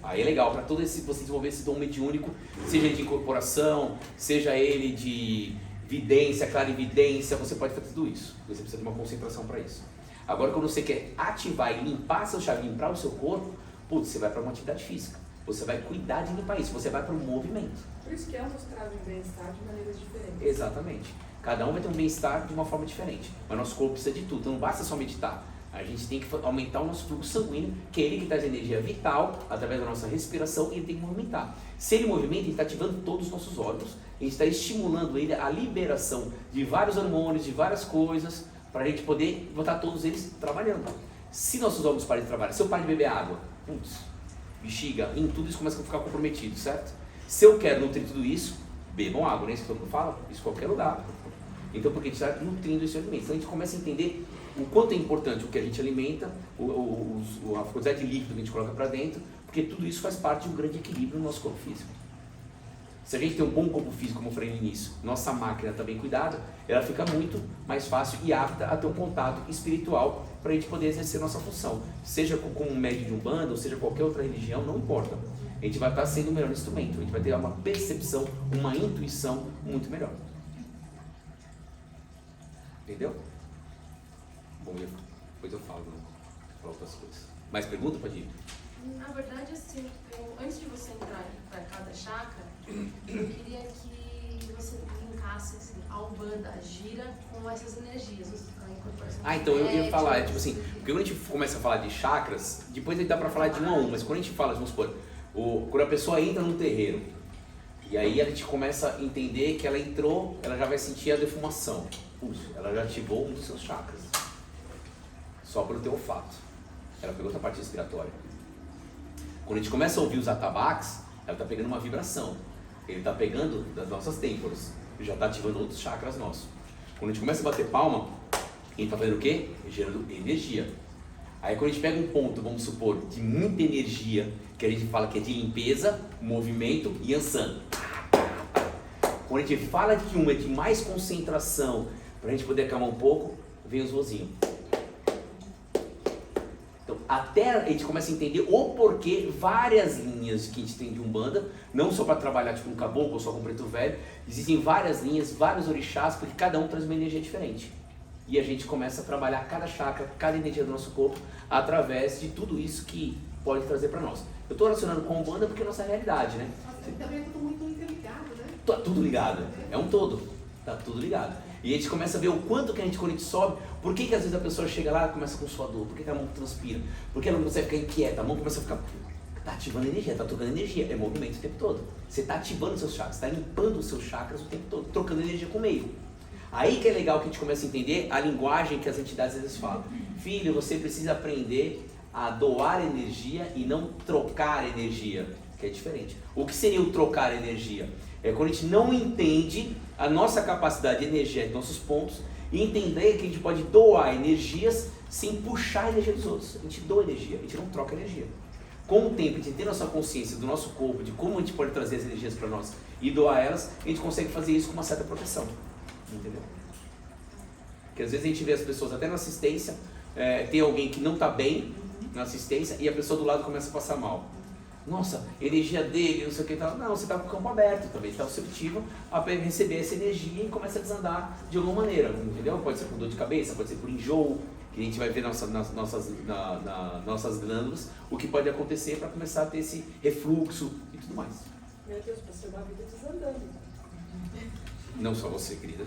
[SPEAKER 1] Aí é legal, para todo você desenvolver esse dom mediúnico, seja ele de incorporação, seja ele de vidência, clarividência, você pode fazer tudo isso. Você precisa de uma concentração para isso. Agora, quando você quer ativar e limpar seu chakra, limpar o seu corpo, você vai para uma atividade física. você vai cuidar de limpar isso, você vai para o movimento.
[SPEAKER 8] Por isso que ambos trazem bem-estar de maneiras diferentes.
[SPEAKER 1] Exatamente. Cada um vai ter um bem-estar de uma forma diferente. Mas nosso corpo precisa de tudo, então não basta só meditar. A gente tem que aumentar o nosso fluxo sanguíneo, que é ele que traz energia vital, através da nossa respiração, e ele tem que movimentar. Se ele movimenta, ele está ativando todos os nossos órgãos, a gente está estimulando ele a liberação de vários hormônios, de várias coisas, para a gente poder botar todos eles trabalhando. Se nossos órgãos pararem de trabalhar, se eu paro de beber água, bexiga, tudo isso começa a ficar comprometido, certo? Se eu quero nutrir tudo isso, bebam água, né? Isso que todo mundo fala, isso em qualquer lugar. Então, porque a gente está nutrindo esse alimento. Então, a gente começa a entender o quanto é importante o que a gente alimenta, a quantidade de líquido que a gente coloca para dentro, porque tudo isso faz parte de um grande equilíbrio no nosso corpo físico. Se a gente tem um bom corpo físico, como eu falei no início, nossa máquina está bem cuidada, ela fica muito mais fácil e apta a ter um contato espiritual para a gente poder exercer nossa função. Seja como um médium de Umbanda, ou seja qualquer outra religião, não importa. A gente vai estar sendo o melhor instrumento, a gente vai ter uma percepção, uma intuição muito melhor. Entendeu? Bom, depois eu falo outras coisas. Mais pergunta, pode ir?
[SPEAKER 2] Na verdade, assim, antes de você entrar para cada chakra, eu queria que você linkasse assim, a Umbanda, a gira, com essas energias, a incorporação.
[SPEAKER 1] Então eu ia falar, tipo assim, porque quando a gente começa a falar de chakras, depois dá pra falar de um a um, mas quando a gente fala, vamos supor, quando a pessoa entra num terreiro, e aí a gente começa a entender que ela entrou, ela já vai sentir a defumação. Puxa, ela já ativou um dos seus chakras. Só pelo teu olfato. Ela pegou essa parte respiratória. Quando a gente começa a ouvir os atabaques, ela está pegando uma vibração. Ele está pegando das nossas têmporas. Já está ativando outros chakras nossos. Quando a gente começa a bater palma, ele está fazendo o quê? Gerando energia. Aí quando a gente pega um ponto, vamos supor, de muita energia, que a gente fala que é de limpeza, movimento e yansan. Quando a gente fala que uma é de mais concentração, para a gente poder acalmar um pouco, vem os vozinhos. Então, até a gente começa a entender o porquê várias linhas que a gente tem de Umbanda, não só para trabalhar tipo um caboclo ou só com preto velho, existem várias linhas, vários orixás, porque cada um traz uma energia diferente. E a gente começa a trabalhar cada chakra, cada energia do nosso corpo, através de tudo isso que pode trazer para nós. Eu estou relacionando com a Umbanda porque é a nossa realidade, né?
[SPEAKER 5] Também é tudo muito interligado, né?
[SPEAKER 1] Tá tudo ligado, é um todo, tá tudo ligado. E a gente começa a ver o quanto que quando a gente sobe, por que às vezes a pessoa chega lá e começa com suador, por que a mão transpira, por que ela não consegue ficar inquieta, a mão começa a ficar, tá ativando energia, tá trocando energia, é movimento o tempo todo. Você tá ativando os seus chakras, está limpando os seus chakras o tempo todo, trocando energia com o meio. Aí que é legal que a gente começa a entender a linguagem que as entidades às vezes falam. Filho, você precisa aprender a doar energia e não trocar energia, que é diferente. O que seria o trocar energia? É quando a gente não entende a nossa capacidade de energia de nossos pontos e entender que a gente pode doar energias sem puxar a energia dos outros. A gente doa energia, a gente não troca energia. Com o tempo, a gente tem nossa consciência do nosso corpo, de como a gente pode trazer as energias para nós e doar elas, a gente consegue fazer isso com uma certa proteção. Entendeu? Porque às vezes a gente vê as pessoas até na assistência, tem alguém que não está bem na assistência e a pessoa do lado começa a passar mal. Nossa, energia dele, não sei o que tal. Não, você está com o campo aberto também, está receptivo a receber essa energia e começa a desandar de alguma maneira, entendeu? Pode ser por dor de cabeça, pode ser por enjoo, que a gente vai ver nas nossas glândulas o que pode acontecer para começar a ter esse refluxo e tudo mais.
[SPEAKER 8] Meu Deus, pra ser uma vida desandando.
[SPEAKER 1] Não só você, querida.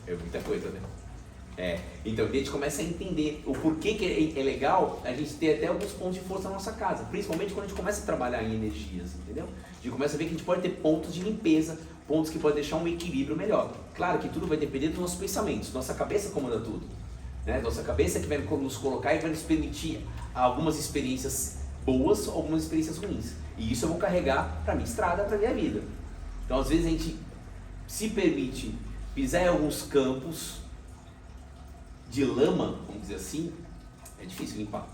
[SPEAKER 1] É muita coisa, né? Então a gente começa a entender o porquê que é legal a gente ter até alguns pontos de força na nossa casa, principalmente quando a gente começa a trabalhar em energias, entendeu? A gente começa a ver que a gente pode ter pontos de limpeza, pontos que podem deixar um equilíbrio melhor. Claro que tudo vai depender dos nossos pensamentos, nossa cabeça comanda tudo, né? Nossa cabeça que vai nos colocar e vai nos permitir algumas experiências boas, algumas experiências ruins. E isso eu vou carregar para minha estrada, para minha vida. Então às vezes a gente se permite pisar em alguns campos de lama, vamos dizer assim, é difícil limpar.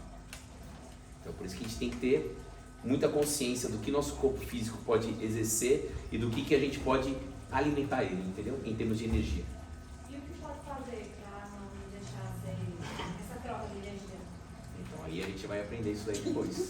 [SPEAKER 1] Então por isso que a gente tem que ter muita consciência do que nosso corpo físico pode exercer e do que a gente pode alimentar ele, entendeu? Em termos de energia.
[SPEAKER 3] E o que pode fazer para não deixar essa troca de energia?
[SPEAKER 1] Então aí a gente vai aprender isso daí depois.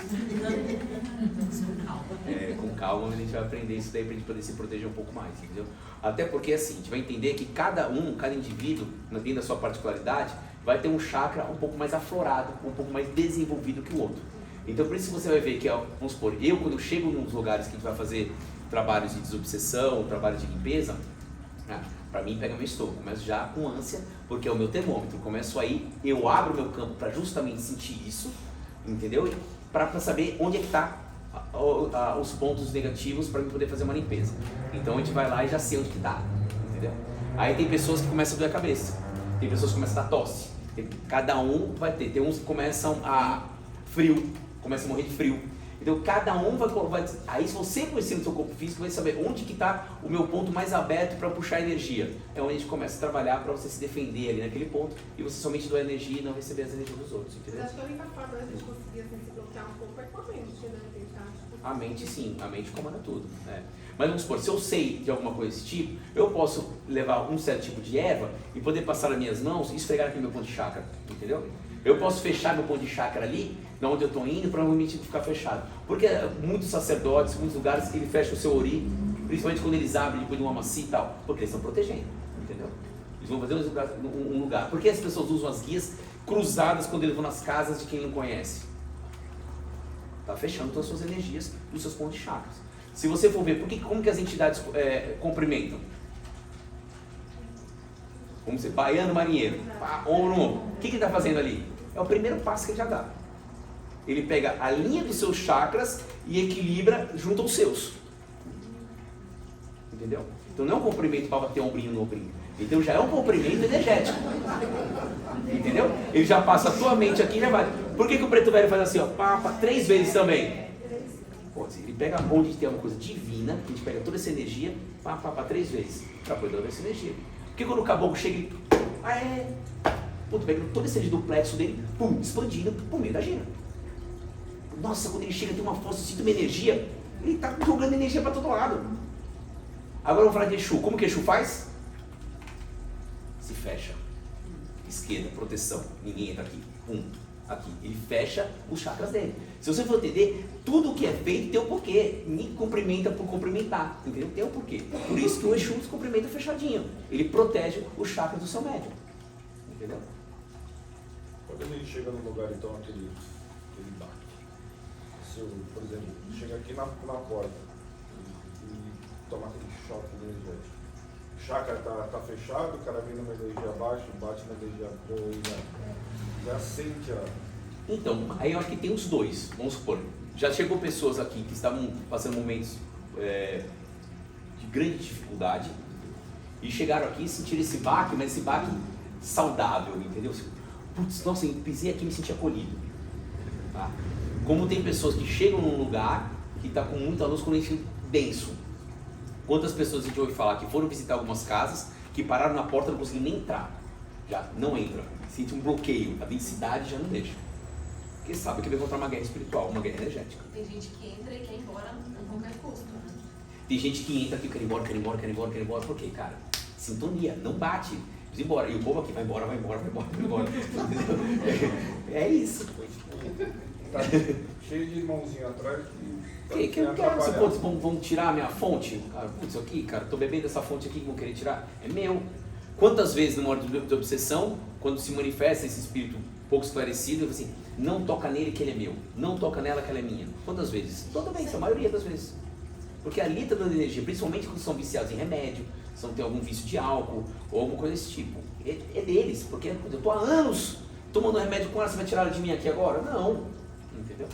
[SPEAKER 1] Com calma a gente vai aprender isso daí pra gente poder se proteger um pouco mais, entendeu? Até porque assim, a gente vai entender que cada indivíduo, dentro da sua particularidade, vai ter um chakra um pouco mais aflorado, um pouco mais desenvolvido que o outro. Então por isso você vai ver que, vamos supor, eu quando chego nos lugares que a gente vai fazer trabalhos de desobsessão, trabalhos de limpeza, para mim pega meu estômago, começo já com ânsia, porque é o meu termômetro, começo aí, eu abro meu campo para justamente sentir isso, entendeu? Para saber onde é que está os pontos negativos para eu poder fazer uma limpeza. Então a gente vai lá e já sei onde que está, entendeu? Aí tem pessoas que começam a doer a cabeça, tem pessoas que começam a dar tosse, cada um vai ter, tem uns que começam a frio, começam a morrer de frio. Então cada um vai aí se você conhecer o seu corpo físico, vai saber onde que está o meu ponto mais aberto para puxar energia. É onde a gente começa a trabalhar para você se defender ali naquele ponto e você somente doar energia e não receber as energias dos outros, entendeu?
[SPEAKER 5] Mas acho que a única forma da gente conseguir assim, se bloquear um pouco é com a mente, né? Tentar, tipo,
[SPEAKER 1] A mente sim, a mente comanda tudo. Mas vamos supor, se eu sei de alguma coisa desse tipo, eu posso levar um certo tipo de erva e poder passar nas minhas mãos e esfregar aqui no meu ponto de chakra, entendeu? Eu posso fechar meu ponto de chakra ali, de onde eu estou indo, provavelmente ficar fechado. Porque muitos sacerdotes, muitos lugares, ele fecha o seu ori, principalmente quando eles abrem depois de uma macia e tal, porque eles estão protegendo, entendeu? Eles vão fazer um lugar. Por que as pessoas usam as guias cruzadas quando eles vão nas casas de quem não conhece? Está fechando todas as suas energias dos seus pontos de chakras. Se você for ver, como que as entidades cumprimentam? Como você, baiano, marinheiro, ombro no ombro. O que ele está fazendo ali? É o primeiro passo que ele já dá. Ele pega a linha dos seus chakras e equilibra junto aos seus. Entendeu? Então não é um comprimento para bater ombrinho no ombrinho. Então já é um comprimento energético. Entendeu? Ele já passa a tua mente aqui e já vai. Por que o preto velho faz assim, ó? Pá, 3 vezes também? Pô, ele pega onde tem uma coisa divina, a gente pega toda essa energia, 3 vezes, para poder dar essa energia. Porque quando o caboclo chega e pega toda essa energia do plexo dele, expandindo por meio da gira. Nossa, quando ele chega tem uma força, sinto uma energia, ele está jogando energia para todo lado. Agora vamos falar de Exu. Como que Exu faz? Se fecha. Esquerda, proteção. Ninguém entra aqui. Aqui. Ele fecha os chakras dele. Se você for entender, tudo que é feito tem um porquê. Ninguém cumprimenta por cumprimentar. Entendeu? Tem um porquê. Por isso que o Exu se cumprimenta fechadinho. Ele protege os chakras do seu médium. Entendeu?
[SPEAKER 6] Quando a gente chega num lugar, então, aquele bate. Se eu, por exemplo, chega aqui na porta e toma aquele choque energético. O chakra tá fechado, o cara vem numa energia abaixo, bate na energia boa e já sente a...
[SPEAKER 1] Então, aí eu acho que tem os dois. Vamos supor, já chegou pessoas aqui que estavam passando momentos de grande dificuldade e chegaram aqui e sentiram esse baque, mas esse baque saudável, entendeu? Putz, nossa, eu pisei aqui e me senti acolhido. Tá? Como tem pessoas que chegam num lugar que está com muita luz, com lente denso. Quantas pessoas a gente ouve falar que foram visitar algumas casas, que pararam na porta e não conseguiram nem entrar. Já não entra. Sente um bloqueio, a densidade já não deixa. Porque sabe que vai encontrar uma guerra espiritual, uma guerra energética.
[SPEAKER 2] Tem gente que entra e quer ir embora a qualquer custo, né?
[SPEAKER 1] Tem gente que entra aqui, quer ir embora. Por quê, cara? Sintonia, não bate. Precisa ir embora. E o povo aqui vai embora. É isso.
[SPEAKER 6] Tá cheio de irmãozinho atrás
[SPEAKER 1] que eu quero, você, putz, vão tirar a minha fonte? Cara, putz, aqui, cara, tô bebendo essa fonte aqui que vão querer tirar. É meu. Quantas vezes numa hora de obsessão, quando se manifesta esse espírito pouco esclarecido, eu falo assim, não toca nele que ele é meu, não toca nela que ela é minha. Quantas vezes? Toda vez, a maioria das vezes. Porque ali está dando energia, principalmente quando são viciados em remédio, se não tem algum vício de álcool ou alguma coisa desse tipo. É deles, porque eu tô há anos tomando remédio com ela, você vai tirar ela de mim aqui agora? Não. Entendeu?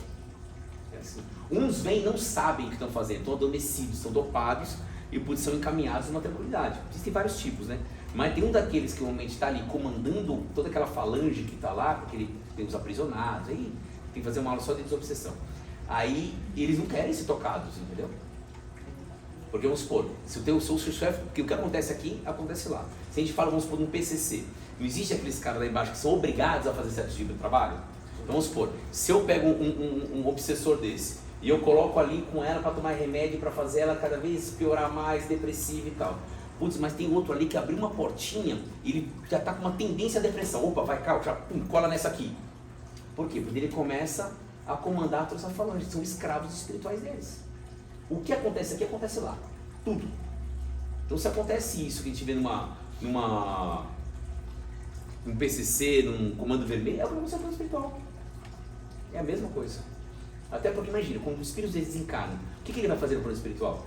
[SPEAKER 1] É assim. Uns vêm e não sabem o que estão fazendo, estão adormecidos, estão dopados e por isso são encaminhados numa tranquilidade. Existem vários tipos, né? Mas tem um daqueles que normalmente está ali comandando toda aquela falange que está lá, porque ele tem os aprisionados, aí tem que fazer uma aula só de desobsessão. Aí eles não querem ser tocados, entendeu? Porque vamos supor, se o seu chefe, o que acontece aqui, acontece lá. Se a gente fala, vamos supor, num PCC, não existe aqueles caras lá embaixo que são obrigados a fazer certo tipo de trabalho? Então vamos supor, se eu pego um obsessor desse e eu coloco ali com ela para tomar remédio, para fazer ela cada vez piorar mais, depressiva e tal. Putz, mas tem outro ali que abriu uma portinha e ele já está com uma tendência à depressão. Opa, vai cá, já cola nessa aqui. Por quê? Porque ele começa a comandar toda essa falange, são escravos espirituais deles. O que acontece aqui, acontece lá. Tudo. Então se acontece isso que a gente vê num num PCC, num comando vermelho, é o seu plano espiritual. É a mesma coisa. Até porque imagina, quando os espíritos desencarnam, o que ele vai fazer no plano espiritual?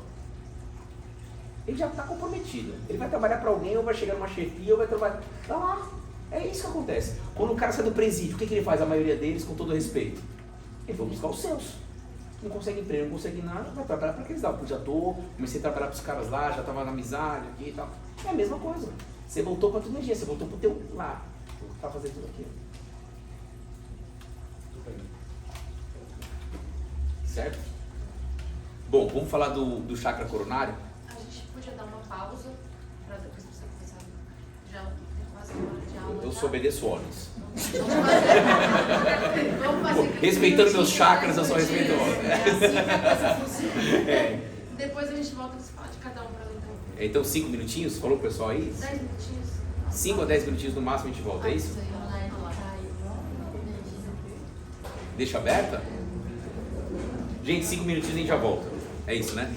[SPEAKER 1] Ele já está comprometido. Ele vai trabalhar para alguém, ou vai chegar numa chefia, ou vai trabalhar. Tá lá. É isso que acontece. Quando o cara sai do presídio, o que ele faz? A maioria deles, com todo respeito, ele vai buscar os seus. Não consegue emprego, não consegue nada, vai trabalhar para aqueles lá. Eu já comecei a trabalhar para os caras lá, já estava na amizade aqui e tal. É a mesma coisa. Você voltou para a tua energia, você voltou para o teu lar. Para fazer tudo aquilo. Certo? Bom, vamos falar do chakra coronário.
[SPEAKER 2] A gente podia dar uma pausa para depois você começar. Já tem quase uma hora de aula.
[SPEAKER 1] Eu
[SPEAKER 2] já.
[SPEAKER 1] só obedeço ordens.
[SPEAKER 2] Vamos fazer
[SPEAKER 1] Respeitando meus chakras, eu só
[SPEAKER 2] minutinho,
[SPEAKER 1] respeito ordens.
[SPEAKER 2] É assim que a coisa funciona.
[SPEAKER 1] É.
[SPEAKER 2] Depois a gente volta a falar de cada um para então.
[SPEAKER 1] Então 5 minutinhos, falou pro pessoal aí?
[SPEAKER 2] 10 minutinhos.
[SPEAKER 1] 5 a 10 minutinhos no máximo a gente volta, é isso? Deixa aberta? Gente, 5 minutinhos e a gente já volta. É isso, né?